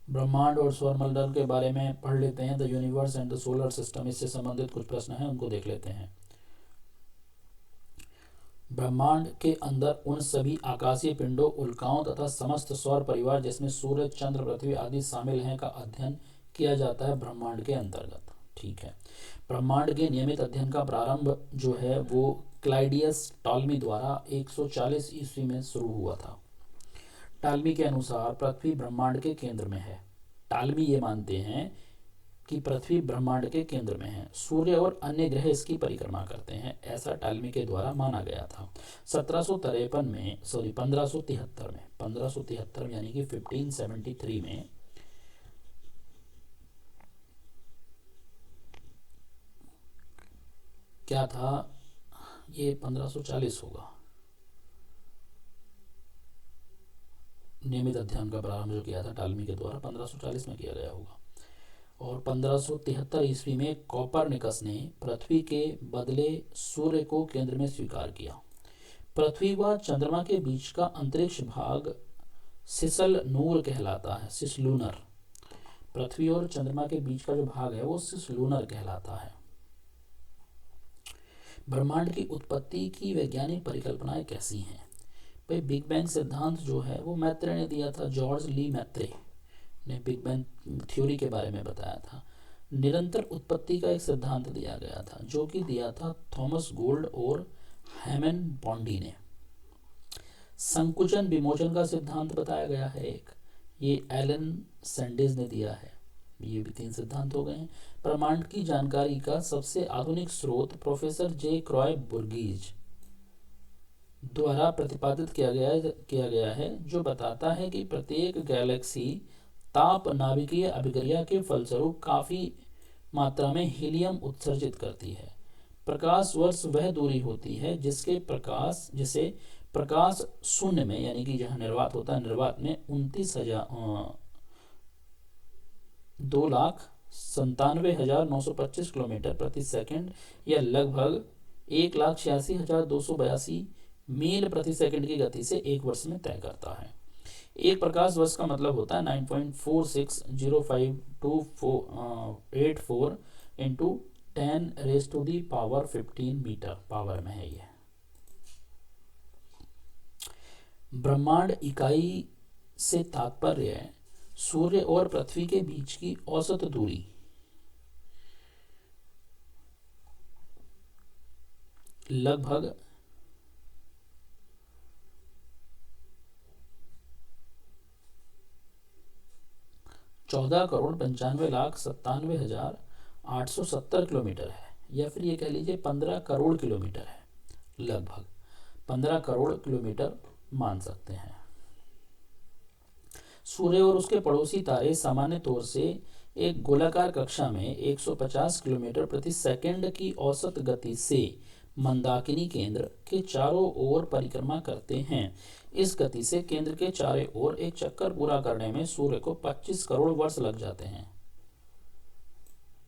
ब्रह्मांड और सौरमंडल के बारे में पढ़ लेते हैं। The universe and the solar system, इससे संबंधित कुछ प्रश्न हैं, उनको देख लेते हैं। ब्रह्मांड के अंदर उन सभी आकाशीय पिंडों, उल्काओं तथा समस्त सौर परिवार जिसमें सूर्य, चंद्र, पृथ्वी आदि शामिल हैं का अध्ययन किया जाता है ब्रह्मांड के अंतर्गत। ठीक है। ब्रह्मांड के नियमित अध्ययन का प्रारंभ जो है वो क्लाइडियस टॉलमी द्वारा 140 ईस्वी में शुरू हुआ था। टालमी के अनुसार पृथ्वी ब्रह्मांड के केंद्र में है। टालमी ये मानते हैं कि पृथ्वी ब्रह्मांड के केंद्र में है, सूर्य और अन्य ग्रह इसकी परिक्रमा करते हैं, ऐसा टालमी के द्वारा माना गया था। 1573 में यानी कि 1573 में क्या था, ये 1540 होगा, नियमित अध्ययन का प्रारंभ जो किया था टालमी के द्वारा 1540 में किया गया होगा। और 1573 ईस्वी में कोपरनिकस ने पृथ्वी के बदले सूर्य को केंद्र में स्वीकार किया। पृथ्वी व चंद्रमा के बीच का अंतरिक्ष भाग सिसल नूर कहलाता है, सिसलूनर। पृथ्वी और चंद्रमा के बीच का जो भाग है वो सिसलूनर कहलाता है। ब्रह्मांड की उत्पत्ति की वैज्ञानिक परिकल्पनाएं कैसी हैं? भाई बिग बैंग सिद्धांत जो है वो मैत्रे ने दिया था, जॉर्ज ली मैत्रे ने बिग बैंग थ्योरी के बारे में बताया था। निरंतर उत्पत्ति का एक सिद्धांत दिया गया था जो कि दिया था थॉमस गोल्ड और हैमन बॉन्डी ने। संकुचन विमोचन का सिद्धांत बताया गया है एक, ये एलन सैंडिस ने दिया है। ये भी 3 सिद्धांत हो गए हैं। ब्रह्मांड की जानकारी का सबसे आधुनिक स्रोत प्रोफेसर जे क्रॉय बुर्गीज द्वारा प्रतिपादित किया गया है जो बताता है कि प्रत्येक गैलेक्सी ताप नाभिकीय अभिक्रिया के फलस्वरूप काफी मात्रा में हीलियम उत्सर्जित करती है। प्रकाश वर्ष वह दूरी होती है जिसे प्रकाश शून्य में यानी कि जहाँ निर्वात होता है, निर्वात में 2,97,925 किलोमीटर प्रति सेकंड या लगभग 1,86,282 मील प्रति सेकंड की गति से एक वर्ष में तय करता है। एक प्रकाश वर्ष का मतलब होता है 9.46052484 इंटू 10⁻15 मीटर पावर में है ये। ब्रह्मांड इकाई से तात्पर्य सूर्य और पृथ्वी के बीच की औसत दूरी लगभग 14,95,97,870 किलोमीटर है, या फिर ये कह लीजिए 15 करोड़ किलोमीटर है, लगभग 15 करोड़ किलोमीटर मान सकते हैं। सूर्य और उसके पड़ोसी तारे सामान्य तौर से एक गोलाकार कक्षा में 150 किलोमीटर प्रति सेकंड की औसत गति से मंदाकिनी केंद्र के चारों ओर परिक्रमा करते हैं। इस गति से केंद्र के चारों ओर एक चक्कर पूरा करने में सूर्य को 25 करोड़ वर्ष लग जाते हैं।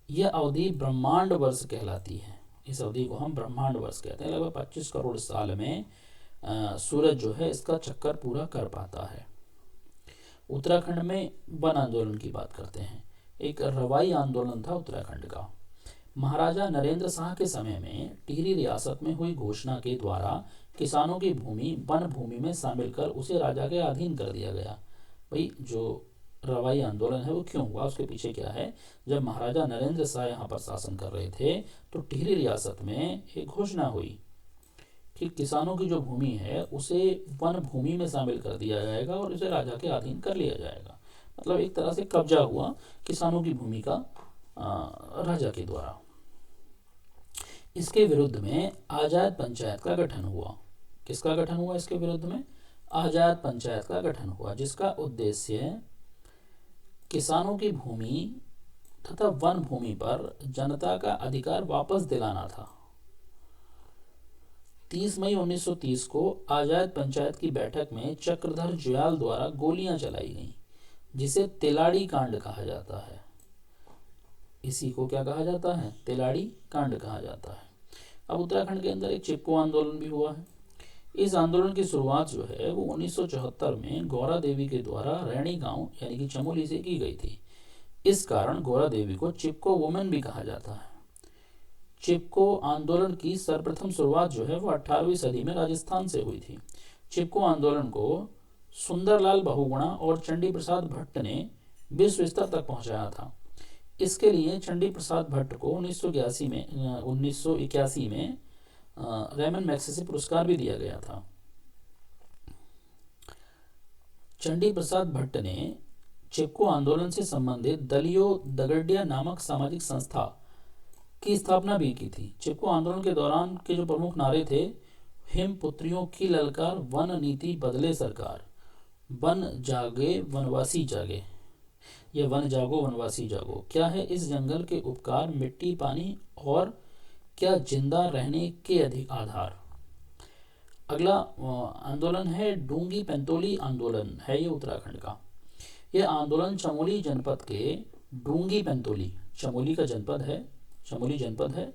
यह अवधि ब्रह्मांड वर्ष कहलाती है। इस अवधि को हम ब्रह्मांड वर्ष कहते हैं। लगभग 25 करोड़ साल में सूरज जो है इसका चक्कर पूरा कर पाता है। उत्तराखंड में वन आंदोलन की बात करते हैं। एक रवाई आंदोलन था उत्तराखंड का। महाराजा नरेंद्र शाह के समय में टिहरी रियासत में हुई घोषणा के द्वारा किसानों की भूमि वन भूमि में शामिल कर उसे राजा के अधीन कर दिया गया। भाई जो रवाई आंदोलन है वो क्यों हुआ, उसके पीछे क्या है? जब महाराजा नरेंद्र शाह यहाँ पर शासन कर रहे थे तो टिहरी रियासत में एक घोषणा हुई कि किसानों की जो भूमि है उसे वन भूमि में शामिल कर दिया जाएगा और उसे राजा के अधीन कर लिया जाएगा। मतलब एक तरह से कब्जा हुआ किसानों की भूमि का राजा के द्वारा। इसके विरुद्ध में आजाद पंचायत का गठन हुआ। किसका गठन हुआ इसके विरुद्ध में? आजाद पंचायत का गठन हुआ, जिसका उद्देश्य किसानों की भूमि तथा वन भूमि पर जनता का अधिकार वापस दिलाना था। 30 मई 1930 को आजाद पंचायत की बैठक में चक्रधर जुयाल द्वारा गोलियां चलाई गईं, जिसे तिलाड़ी कांड कहा जाता है। इसी को क्या कहा जाता है? तिलाड़ी कांड कहा जाता है। अब उत्तराखंड के अंदर एक चिपको आंदोलन भी हुआ है। इस आंदोलन की शुरुआत जो है वो 1974 में गौरा देवी के द्वारा रैणी गांव यानी कि चमोली से की गई थी। इस कारण गौरा देवी को चिपको वुमेन भी कहा जाता है। चिपको आंदोलन की सर्वप्रथम शुरुआत जो है वो 18वीं सदी में राजस्थान से हुई थी। चिपको आंदोलन को सुंदरलाल बहुगुणा और चंडी प्रसाद भट्ट ने विश्व स्तर तक पहुंचाया था। इसके लिए चंडी प्रसाद भट्ट को 1981 में रेमन मैग्सेसे पुरस्कार भी दिया गया था। चंडी प्रसाद भट्ट ने चिपको आंदोलन से संबंधित दलियो दगड़िया नामक सामाजिक संस्था की स्थापना भी की थी। चिपको आंदोलन के दौरान के जो प्रमुख नारे थे, हिम पुत्रियों की ललकार, वन नीति बदले सरकार, वन जागे वनवासी जागे, ये वन जागो वनवासी जागो, क्या है इस जंगल के उपकार, मिट्टी पानी और क्या जिंदा रहने के अधिक आधार। अगला आंदोलन है डूंगी पेंतोली आंदोलन है, ये उत्तराखंड का। यह आंदोलन चमोली जनपद के डूंगी पेंतोली, चमोली का जनपद है, चमोली जनपद है,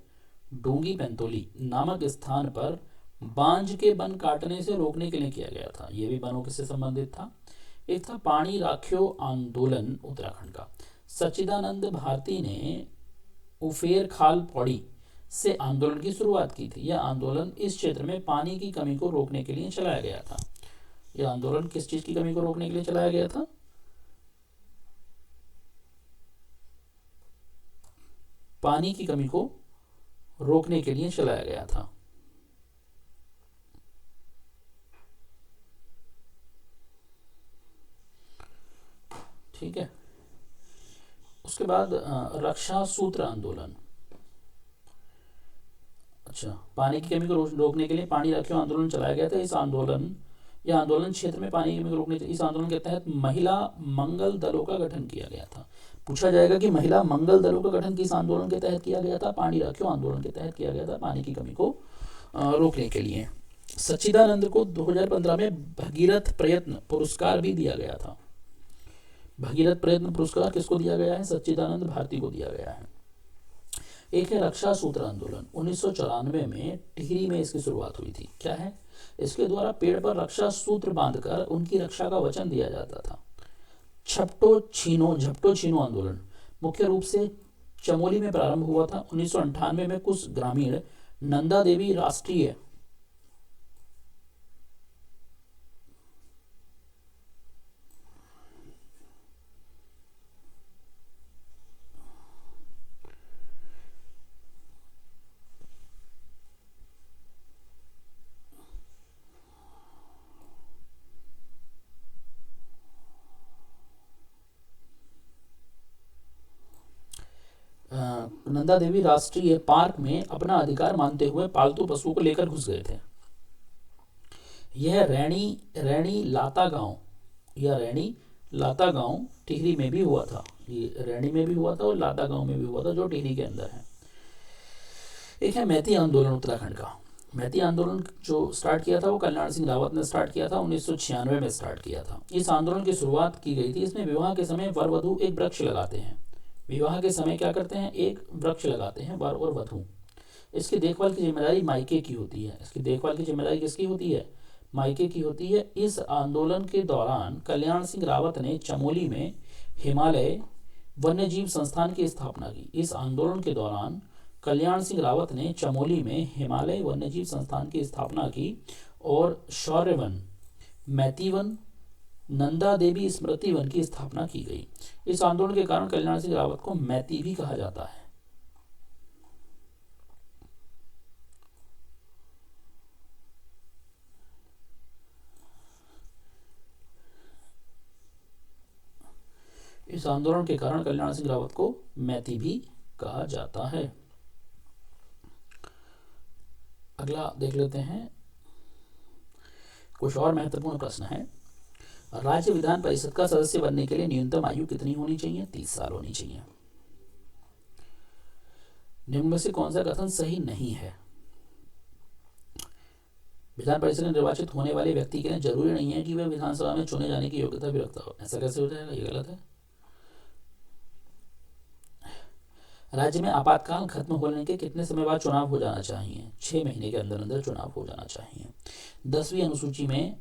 डूंगी पेंतोली नामक स्थान पर बांज के वन काटने से रोकने के लिए किया गया था। यह भी वनों से संबंधित था। एक था पानी राख्यो आंदोलन उत्तराखंड का। सच्चिदानंद भारती ने उफेर खाल पौड़ी से आंदोलन की शुरुआत की थी। यह आंदोलन इस क्षेत्र में पानी की कमी को रोकने के लिए चलाया गया था। यह आंदोलन किस चीज की कमी को रोकने के लिए चलाया गया था? पानी की कमी को रोकने के लिए चलाया गया था। ठीक है। उसके बाद रक्षा सूत्र आंदोलन। अच्छा, पानी की कमी को रोकने के लिए पानी रखियो आंदोलन चलाया गया था। यह आंदोलन क्षेत्र में पानी की कमी को रोकने, इस आंदोलन के तहत महिला मंगल दलों का गठन किया गया था। पूछा जाएगा कि महिला मंगल दलों का गठन किस आंदोलन के तहत किया गया था? पानी रखियो आंदोलन के तहत किया गया था, पानी की कमी को रोकने के लिए। सच्चिदानंद को 2015 में भगीरथ प्रयत्न पुरस्कार भी दिया गया था। भगीरथ प्रयत्न पुरस्कार किसको दिया गया है? सच्चिदानंद भारती को दिया गया है। एक है रक्षा सूत्र आंदोलन, 1994 में टिहरी में इसकी शुरुआत हुई थी। क्या है? इसके द्वारा पेड़ पर रक्षा सूत्र बांधकर उनकी रक्षा का वचन दिया जाता था। झपटो छीनो आंदोलन मुख्य रूप से चमोली में प्रारंभ हुआ था। 1998 में कुछ ग्रामीण नंदा देवी राष्ट्रीय नंदा देवी राष्ट्रीय पार्क में अपना अधिकार मानते हुए पालतू पशुओं को लेकर घुस गए थे। यह रैणी लाता गांव टिहरी में भी हुआ था। ये रैणी में भी हुआ था और लाता गांव में भी हुआ था, जो टिहरी के अंदर है। एक है मैती आंदोलन उत्तराखंड का। मैती आंदोलन जो स्टार्ट किया था वो कल्याण सिंह रावत ने स्टार्ट किया था, 1996 में स्टार्ट किया था। इस आंदोलन की शुरुआत की गई थी। इसमें विवाह के समय वर वधू एक वृक्ष लगाते हैं। विवाह के समय क्या करते हैं? एक वृक्ष लगाते हैं वर और वधू। इसकी देखभाल की जिम्मेदारी मायके की होती है। इसकी देखभाल की जिम्मेदारी किसकी होती है? मायके की होती है। इस आंदोलन के दौरान कल्याण सिंह रावत ने चमोली में हिमालय वन्यजीव संस्थान की स्थापना की। इस आंदोलन के दौरान कल्याण सिंह रावत ने चमोली में हिमालय वन्यजीव संस्थान की स्थापना की और शौर्यवन, मैतीवन, नंदा देवी स्मृति वन की स्थापना की गई। इस आंदोलन के कारण कल्याण सिंह रावत को मैती भी कहा जाता है। इस आंदोलन के कारण कल्याण सिंह रावत को मैती भी कहा जाता है। अगला देख लेते हैं। कुछ और महत्वपूर्ण प्रश्न है। राज्य विधान परिषद का सदस्य बनने के लिए न्यूनतम आयु कितनी होनी चाहिए? 30 साल होनी चाहिए। निम्न में से कौन सा कथन सही नहीं है? विधान परिषद में निर्वाचित होने वाले व्यक्ति के लिए जरूरी नहीं है कि वह विधानसभा में चुने जाने की योग्यता भी रखता हो। ऐसा कैसे हो जाएगा? ये गलत है। राज्य में आपातकाल खत्म होने के कितने समय बाद चुनाव हो जाना चाहिए? 6 महीने के अंदर अंदर चुनाव हो जाना चाहिए। 10वीं अनुसूची में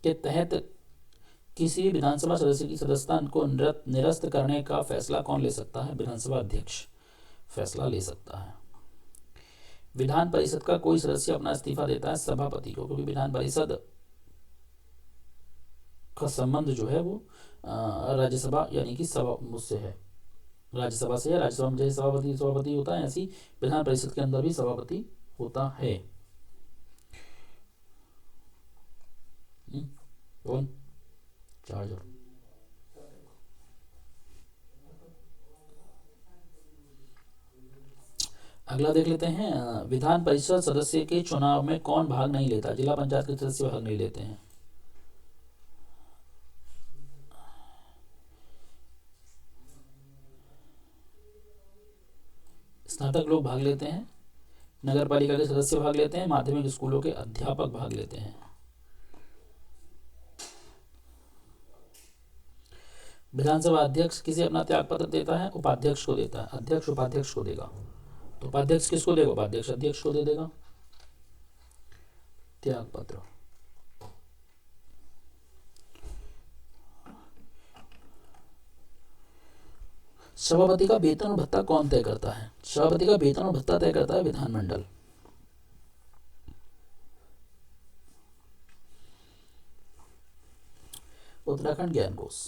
के तहत किसी भी विधानसभा सदस्य की सदस्यता को निरस्त करने का फैसला कौन ले सकता है? विधानसभा अध्यक्ष फैसला ले सकता है। विधान परिषद का कोई सदस्य अपना इस्तीफा देता है सभापति को, क्योंकि विधान परिषद का संबंध जो है वो राज्यसभा यानी कि सभा मुझसे है, राज्यसभा से है। राज्यसभा में जैसे सभापति होता है, ऐसी विधान परिषद के अंदर भी सभापति होता है। कौन? चार्जर। अगला देख लेते हैं। विधान परिषद सदस्य के चुनाव में कौन भाग नहीं लेता? जिला पंचायत के सदस्य भाग नहीं लेते हैं। स्नातक लोग भाग लेते हैं, नगर पालिका के सदस्य भाग लेते हैं, माध्यमिक स्कूलों के अध्यापक भाग लेते हैं। विधानसभा अध्यक्ष किसे अपना त्यागपत्र देता है? उपाध्यक्ष को देता है। अध्यक्ष उपाध्यक्ष को देगा, तो उपाध्यक्ष किसको देगा? उपाध्यक्ष अध्यक्ष को दे देगा त्यागपत्र। सभापति का वेतन और भत्ता कौन तय करता है? सभापति का वेतन और भत्ता तय करता है विधानमंडल। उत्तराखंड ज्ञान कोश।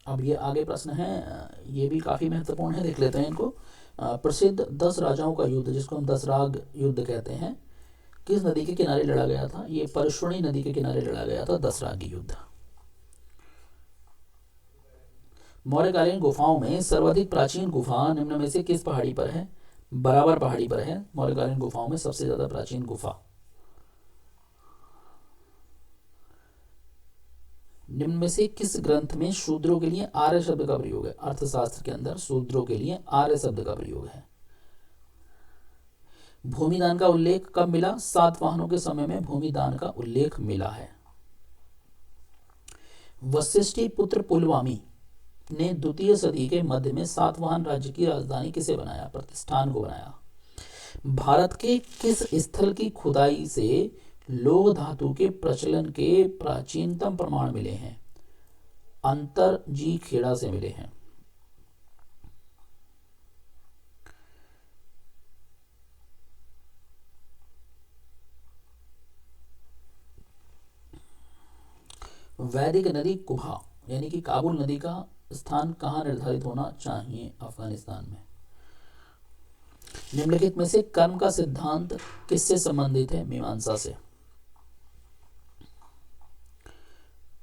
अब ये आगे प्रश्न है, ये भी काफी महत्वपूर्ण है, देख लेते हैं इनको। प्रसिद्ध 10 राजाओं का युद्ध, जिसको हम 10 राग युद्ध कहते हैं, किस नदी के किनारे लड़ा गया था? ये परशुणी नदी के किनारे लड़ा गया था 10 रागी युद्ध। मौर्यकालीन गुफाओं में सर्वाधिक प्राचीन गुफा निम्न में से किस पहाड़ी पर है? बराबर पहाड़ी पर है। मौर्यकालीन गुफाओं में सबसे ज्यादा प्राचीन गुफा। निम्न में से किस ग्रंथ में शूद्रों के लिए आर्य शब्द का प्रयोग है? अर्थशास्त्र के अंदर शूद्रों के लिए आर्य शब्द का प्रयोग है। भूमिदान का उल्लेख कब मिला? सातवाहनों के समय में भूमिदान का उल्लेख मिला है। वशिष्ठी पुत्र पुलवामी ने द्वितीय सदी के मध्य में सातवाहन राज्य की राजधानी किसे बनाया? प्रतिष्ठान को बनाया। भारत के किस स्थल की खुदाई से लौह धातु के प्रचलन के प्राचीनतम प्रमाण मिले हैं? अंतरजी खेड़ा से मिले हैं। वैदिक नदी कुहा यानी कि काबुल नदी का स्थान कहाँ निर्धारित होना चाहिए? अफगानिस्तान में। निम्नलिखित में से कर्म का सिद्धांत किससे संबंधित है? मीमांसा से।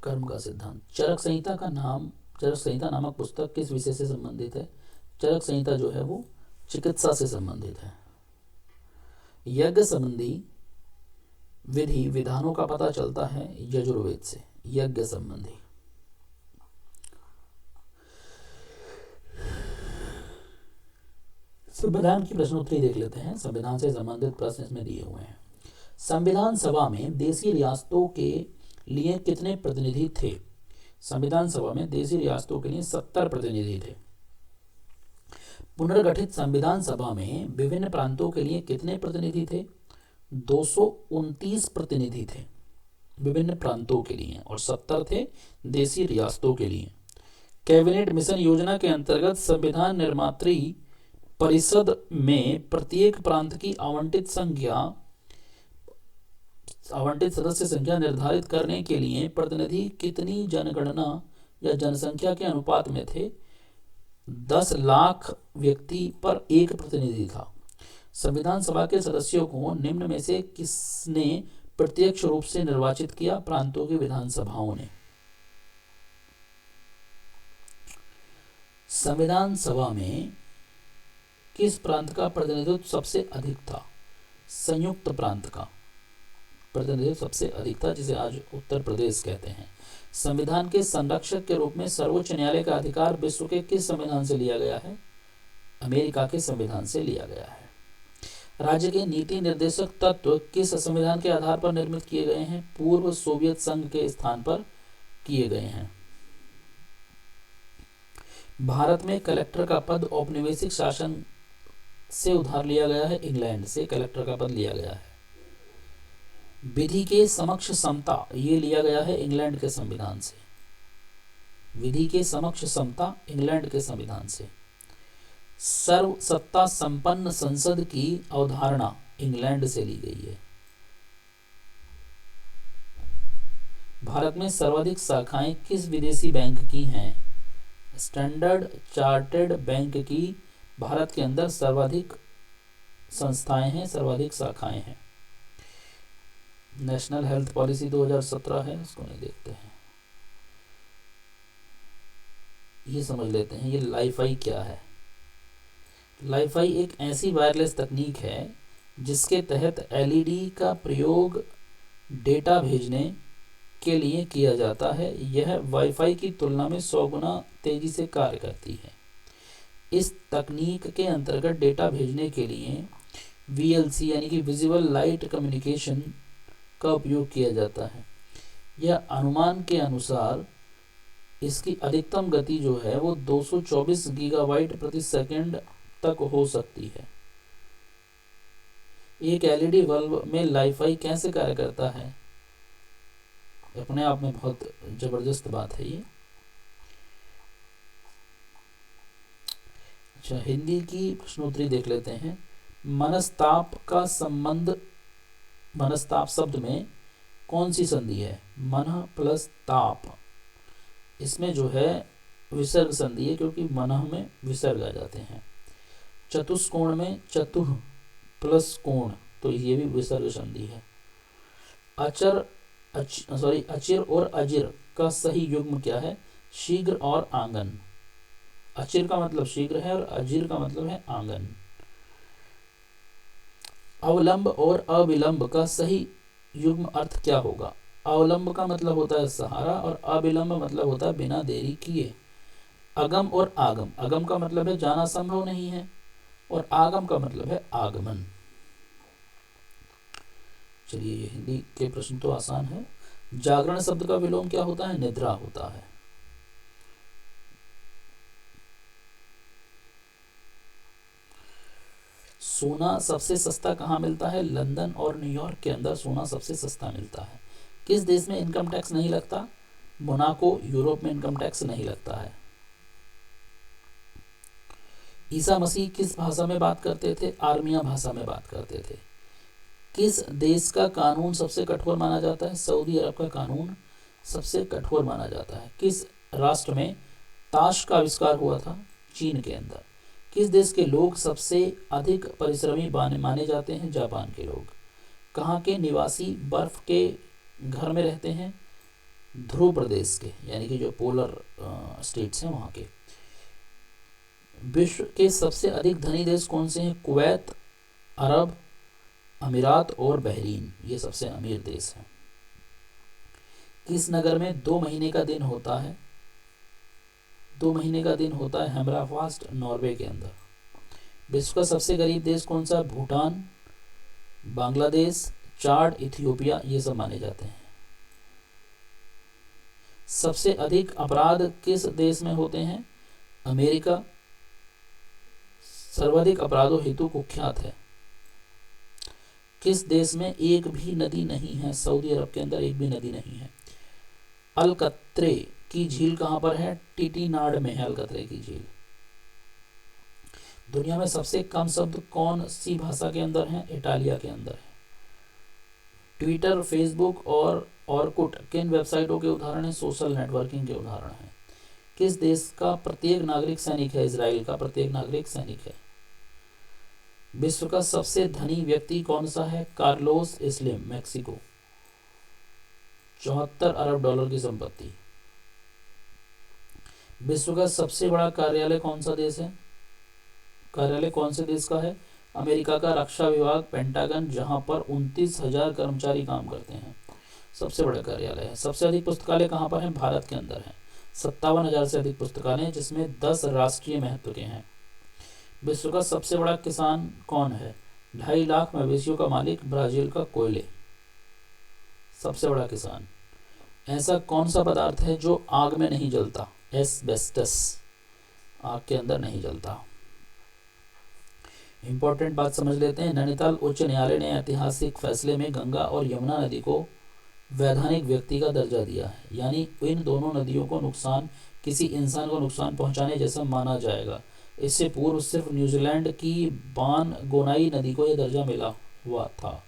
कर्म का सिद्धांत। चरक संहिता का नाम, चरक संहिता नामक पुस्तक किस विषय से संबंधित है? चरक संहिता जो है वो चिकित्सा से संबंधित है। यज्ञ संबंधी विधि विधानों का पता चलता है यजुर्वेद से। यज्ञ संबंधी। संविधान की प्रश्नोत्तरी देख लेते हैं। संविधान से संबंधित प्रश्न इसमें दिए हुए हैं। संविधान सभा में देशी रियासतों के लिए कितने प्रतिनिधि थे? संविधान सभा में देशी रियासतों के लिए 70 प्रतिनिधि थे। पुनर्गठित संविधान सभा में विभिन्न प्रांतों के लिए कितने प्रतिनिधि थे? 229 प्रतिनिधि थे विभिन्न प्रांतों के लिए और 70 थे देशी रियासतों के लिए। कैबिनेट मिशन योजना के अंतर्गत संविधान निर्मात्री परिषद में प्रत्येक प्रांत की आवंटित सदस्य संख्या निर्धारित करने के लिए प्रतिनिधि कितनी जनगणना या जनसंख्या के अनुपात में थे? 10 लाख व्यक्ति पर एक प्रतिनिधि था। संविधान सभा के सदस्यों को निम्न में से किसने प्रत्यक्ष रूप से निर्वाचित किया? प्रांतों की विधानसभाओं ने। संविधान सभा में किस प्रांत का प्रतिनिधित्व सबसे अधिक था? संयुक्त प्रांत का प्रतिनिधित्व सबसे अधिक था, जिसे आज उत्तर प्रदेश कहते हैं। संविधान के संरक्षक के रूप में सर्वोच्च न्यायालय का अधिकार विश्व के किस संविधान से लिया गया है? अमेरिका के संविधान से लिया गया है। राज्य के नीति निर्देशक तत्व किस संविधान के आधार पर निर्मित किए गए हैं? पूर्व सोवियत संघ के स्थान पर किए गए हैं। भारत में कलेक्टर का पद औपनिवेशिक शासन से उधार लिया गया है। इंग्लैंड से कलेक्टर का पद लिया गया है। विधि के समक्ष समता ये लिया गया है इंग्लैंड के संविधान से। विधि के समक्ष समता इंग्लैंड के संविधान से। सर्व सत्ता संपन्न संसद की अवधारणा इंग्लैंड से ली गई है। भारत में सर्वाधिक शाखाएं किस विदेशी बैंक की हैं? स्टैंडर्ड चार्टर्ड बैंक की भारत के अंदर सर्वाधिक संस्थाएं हैं, सर्वाधिक शाखाएं हैं। नेशनल हेल्थ पॉलिसी 2017 है, इसको नहीं देखते हैं। ये समझ लेते हैं ये लाईफाई क्या है। लाईफाई एक ऐसी वायरलेस तकनीक है जिसके तहत एलईडी का प्रयोग डेटा भेजने के लिए किया जाता है। यह वाईफाई की तुलना में 100 गुना तेजी से कार्य करती है। इस तकनीक के अंतर्गत डेटा भेजने के लिए वीएलसी यानी कि विजुअल लाइट कम्युनिकेशन का उपयोग किया जाता है। यह अनुमान के अनुसार इसकी अधिकतम गति जो है वो 224 गीगाबाइट प्रति सेकंड तक हो सकती है। एक एलईडी बल्ब में लाईफाई कैसे कार्य करता है, अपने आप में बहुत जबरदस्त बात है ये। अच्छा, हिंदी की प्रश्नोत्तरी देख लेते हैं। मनस्ताप का संबंध, मनस्ताप शब्द में कौन सी संधि है? मनः प्लस ताप, इसमें जो है विसर्ग संधि है क्योंकि मनः में विसर्ग आ जाते हैं। चतुष्कोण में चतुः प्लस कोण, तो ये भी विसर्ग संधि है। अचिर और अजिर का सही युग्म क्या है? शीघ्र और आंगन। अचिर का मतलब शीघ्र है और अजिर का मतलब है आंगन। अवलंब और अविलंब का सही युग्म अर्थ क्या होगा? अवलंब का मतलब होता है सहारा और अविलंब मतलब होता है बिना देरी किए। अगम और आगम, अगम का मतलब है जाना संभव नहीं है और आगम का मतलब है आगमन। चलिए, ये हिंदी के प्रश्न तो आसान है। जागरण शब्द का विलोम क्या होता है? निद्रा होता है। सोना सबसे सस्ता कहाँ मिलता है? लंदन और न्यूयॉर्क के अंदर सोना सबसे सस्ता मिलता है। किस देश में इनकम टैक्स नहीं लगता? मोनाको। यूरोप में इनकम टैक्स नहीं लगता है। ईसा मसीह किस भाषा में बात करते थे? आर्मिया भाषा में बात करते थे। किस देश का कानून सबसे कठोर माना जाता है? सऊदी अरब का कानून सबसे कठोर माना जाता है। किस राष्ट्र में ताश का आविष्कार हुआ था? चीन के अंदर। किस देश के लोग सबसे अधिक परिश्रमी माने जाते हैं? जापान के लोग। कहाँ के निवासी बर्फ के घर में रहते हैं? ध्रुव प्रदेश के, यानी कि जो पोलर स्टेट्स हैं वहाँ के। विश्व के सबसे अधिक धनी देश कौन से हैं? कुवैत, अरब अमीरात और बहरीन, ये सबसे अमीर देश हैं। किस नगर में 2 महीने का दिन होता है? 2 महीने का दिन होता है हैमराफास्ट, नॉर्वे के अंदर। विश्व का सबसे गरीब देश कौन सा? भूटान, बांग्लादेश, चाड, इथियोपिया, ये सब माने जाते हैं। सबसे अधिक अपराध किस देश में होते हैं? अमेरिका सर्वाधिक अपराधों हेतु कुख्यात है। किस देश में एक भी नदी नहीं है? सऊदी अरब के अंदर एक भी नदी नहीं है। अलकत्रे की झील कहाँ पर है? टीटीनाड में है अलकत्रे की झील। दुनिया में सबसे कम शब्द कौन सी भाषा के अंदर हैं? इटालिया के अंदर है। ट्विटर, फेसबुक और ऑरकुट किन वेबसाइटों के उदाहरण हैं? सोशल नेटवर्किंग के उदाहरण हैं। किस देश का प्रत्येक नागरिक सैनिक है? इजराइल का प्रत्येक नागरिक सैनिक है। विश्व का सबसे धनी व्यक्ति कौन सा है? Carlos slim, Mexico. 74 अरब डॉलर की संपत्ति। विश्व का सबसे बड़ा कार्यालय कौन सा देश है? कार्यालय कौन से देश का है? अमेरिका का रक्षा विभाग, पेंटागन, जहां पर 29,000 कर्मचारी काम करते हैं। सबसे बड़ा कार्यालय है। सबसे अधिक पुस्तकालय कहां पर है? भारत के अंदर है। 57,000 से अधिक पुस्तकालय, जिसमें 10 राष्ट्रीय महत्व के हैं। विश्व का सबसे बड़ा किसान कौन है? 2.5 लाख मवेशियों का मालिक, ब्राजील का कोयले। सबसे बड़ा किसान। ऐसा कौन सा पदार्थ है जो आग में नहीं जलता? एस्बेस्टस, आग के अंदर नहीं जलता। इंपॉर्टेंट बात समझ लेते हैं। नैनीताल उच्च न्यायालय ने ऐतिहासिक फैसले में गंगा और यमुना नदी को वैधानिक व्यक्ति का दर्जा दिया है, यानी इन दोनों नदियों को नुकसान किसी इंसान को नुकसान पहुंचाने जैसा माना जाएगा। इससे पूर्व सिर्फ न्यूजीलैंड की बान गोनाई नदी को यह दर्जा मिला हुआ था।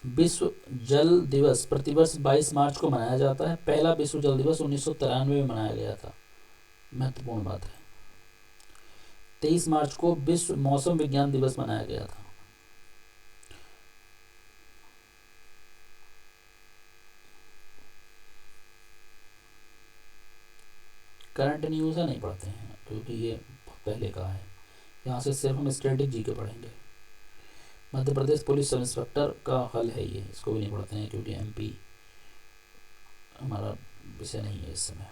विश्व जल दिवस प्रतिवर्ष 22 मार्च को मनाया जाता है। पहला विश्व जल दिवस 1993 में मनाया गया था। महत्वपूर्ण बात है। 23 मार्च को विश्व मौसम विज्ञान दिवस मनाया गया था। करंट न्यूज़ है नहीं पढ़ते हैं क्योंकि ये पहले का है। यहाँ से सिर्फ हम स्टैटिक जी के पढ़ेंगे। Madhya Pradesh police sub inspector का हल है ये, इसको भी नहीं पढ़ते हैं क्योंकि एमपी हमारा विषय नहीं है इस समय।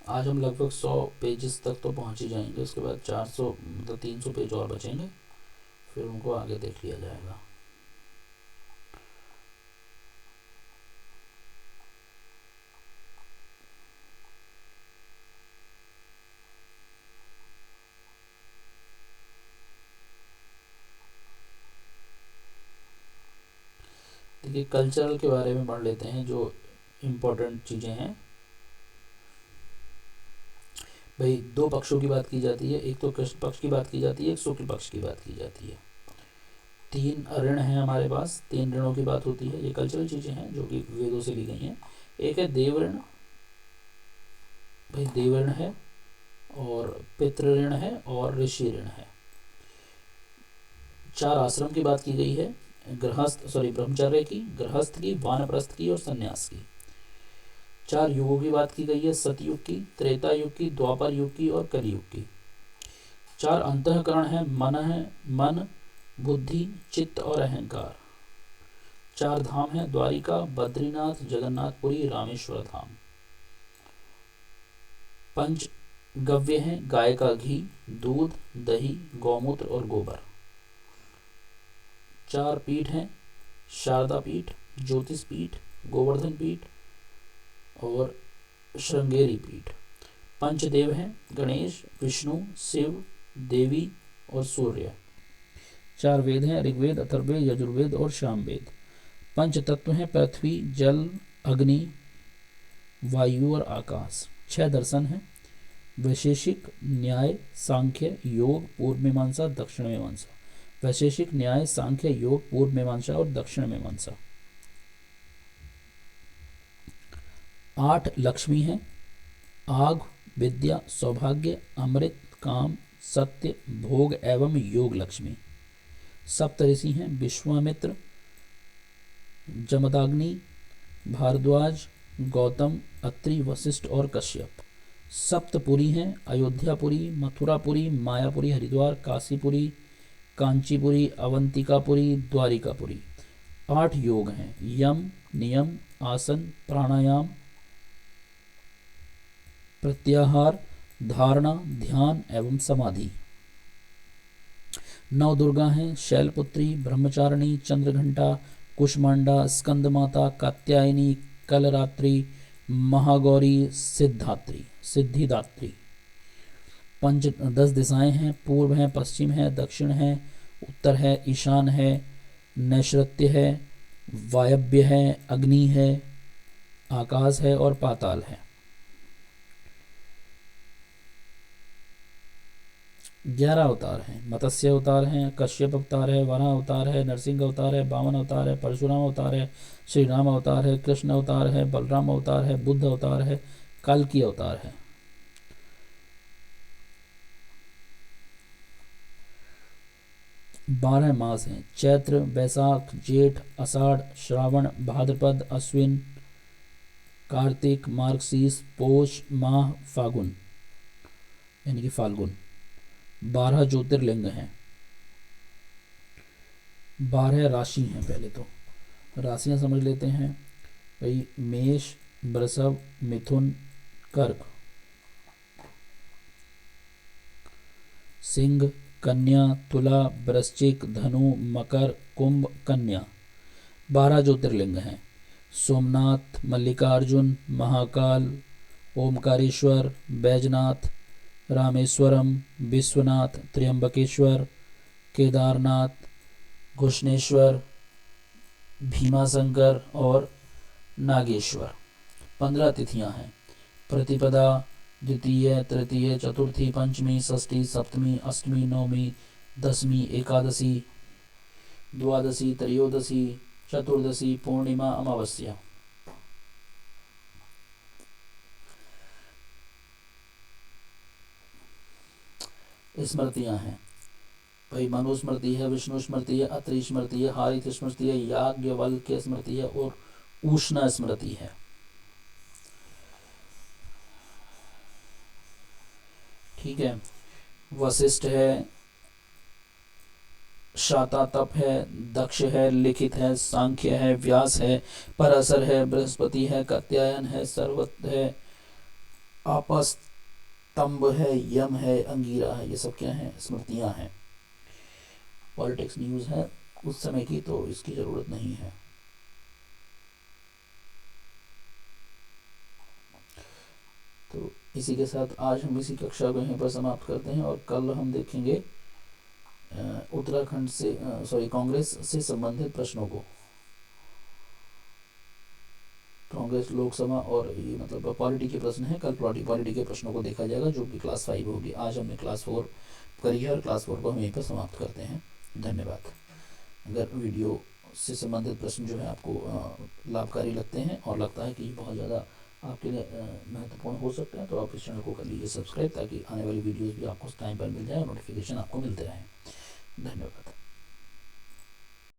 आज हम लगभग 100 पेजेस तक तो पहुंच ही जाएंगे। उसके बाद 400 मतलब 300 पेज और बचेंगे, फिर उनको आगे देख लिया जाएगा। देखिए, कल्चरल के बारे में पढ़ लेते हैं जो इम्पोर्टेंट चीज़ें हैं। भाई, 2 पक्षों की बात की जाती है। एक तो कृष्ण पक्ष की बात की जाती है, एक शुक्ल पक्ष की बात की जाती है। 3 ऋण हैं हमारे पास, 3 ऋणों की बात होती है। ये कल्चरल चीज़ें हैं जो कि वेदों से ली गई हैं। एक है देव ऋण, भाई देव ऋण है, और पितृ ऋण है और ऋषि ऋण है। 4 आश्रम की बात की गई है, ब्रह्मचर्य की, गृहस्थ की, वानप्रस्थ की और संन्यास की। 4 युगों की बात की गई है, सतयुग की, त्रेता युग की, द्वापर युग की और कलयुग की। 4 अंतःकरण है, मन, बुद्धि, चित्त और अहंकार। 4 धाम है, द्वारिका, बद्रीनाथ, जगन्नाथपुरी, रामेश्वर धाम। 5 गव्य हैं, गाय का घी, दूध, दही, गौमूत्र और गोबर। 4 पीठ हैं, शारदा पीठ, ज्योतिष पीठ, गोवर्धन पीठ और श्रृंगेरी पीठ। 5 देव हैं, गणेश, विष्णु, शिव, देवी और सूर्य। 4 वेद हैं, ऋग्वेद, अथर्ववेद, यजुर्वेद और सामवेद। 5 तत्व हैं, पृथ्वी, जल, अग्नि, वायु और आकाश। 6 दर्शन हैं, वैशेषिक, न्याय, सांख्य, योग, पूर्व मीमांसा, दक्षिण मीमांसा। वैशेषिक, न्याय, सांख्य, योग, पूर्व मीमांसा और दक्षिण मीमांसा। 8 लक्ष्मी हैं, आग, विद्या, सौभाग्य, अमृत, काम, सत्य, भोग एवं योग लक्ष्मी। 7 ऋषि हैं, विश्वामित्र, जमदाग्नि, भारद्वाज, गौतम, अत्रि, वशिष्ठ और कश्यप। 7 पुरी हैं, अयोध्यापुरी, मथुरापुरी, मायापुरी, हरिद्वार, काशीपुरी, कांचीपुरी, अवंतिकापुरी, द्वारिकापुरी। 8 योग हैं, यम, नियम, आसन, प्राणायाम, प्रत्याहार, धारणा, ध्यान एवं समाधि। 9 दुर्गा हैं, शैलपुत्री, ब्रह्मचारिणी, चंद्रघंटा, कुष्मांडा, स्कंदमाता, कात्यायनी, कलरात्रि, महागौरी, सिद्धिदात्री। 10 दिशाएं हैं, पूर्व है, पश्चिम है, दक्षिण है, उत्तर है, ईशान है, नैऋत्य है, वायव्य है, अग्नि है, आकाश है और पाताल है। 11 अवतार हैं, मत्स्य अवतार हैं, कश्यप अवतार है, वराह अवतार है, नरसिंह अवतार है, वामन अवतार है, परशुराम अवतार है, श्री राम अवतार है, कृष्ण अवतार है, बलराम अवतार है, बुद्ध अवतार है, कल्कि अवतार है। 12 मास हैं, चैत्र, वैशाख, जेठ, आषाढ़, श्रावण, भाद्रपद, अश्विन, कार्तिक, मार्गशीर्ष, पौष माह, फागुन यानी कि फाल्गुन। 12 ज्योतिर्लिंग हैं। 12 राशि हैं। पहले तो राशियां समझ लेते हैं भाई। मेष, वृषभ, मिथुन, कर्क, सिंह, कन्या, तुला, वृश्चिक, धनु, मकर, कुंभ, कन्या। 12 ज्योतिर्लिंग हैं। सोमनाथ, मल्लिकार्जुन, महाकाल, ओमकारेश्वर, बैजनाथ, रामेश्वरम, विश्वनाथ, त्र्यंबकेश्वर, केदारनाथ, घुष्णेश्वर, भीमाशंकर और नागेश्वर। 15 तिथियां हैं। प्रतिपदा, द्वितीय, तृतीय, चतुर्थी, पंचमी, षष्ठी, सप्तमी, अष्टमी, नवमी, दसवीं, एकादशी, द्वादशी, त्रयोदशी, चतुर्दशी, पूर्णिमा, अमावस्या। स्मृतियां हैं भाई। मनुस्मृति है, विष्णु स्मृति है, अत्रि स्मृति है, हारित स्मृति है, याज्ञवल्क्य स्मृति है और उष्णा स्मृति है। ठीक है। वशिष्ठ है, शातातप है, दक्ष है, लिखित है, सांख्य है, व्यास है, पराशर है, बृहस्पति है, कात्यायन है, सर्वत है, आपस्तंभ है, यम है, अंगीरा है। ये सब क्या है? स्मृतियां हैं। पॉलिटिक्स न्यूज है उस समय की, तो इसकी जरूरत नहीं है। तो इसी के साथ आज हम इसी कक्षा को यहीं पर समाप्त करते हैं और कल हम देखेंगे उत्तराखंड से कांग्रेस से संबंधित प्रश्नों को। कांग्रेस लोकसभा और ये मतलब पॉलिटी के प्रश्न है। कल पॉलिटी के प्रश्नों को देखा जाएगा जो कि क्लास 5 होगी। आज हमने क्लास 4 करी है और क्लास 4 को हम यहीं पर समाप्त करते हैं। धन्यवाद। अगर वीडियो से संबंधित प्रश्न जो है आपको लाभकारी लगते हैं और लगता है कि बहुत ज़्यादा आपके लिए महत्वपूर्ण हो सकते हैं, तो आप इस चैनल को कर लीजिए सब्सक्राइब, ताकि आने वाली वीडियोस भी आपको टाइम पर मिल जाए और नोटिफिकेशन आपको मिलते रहें। धन्यवाद।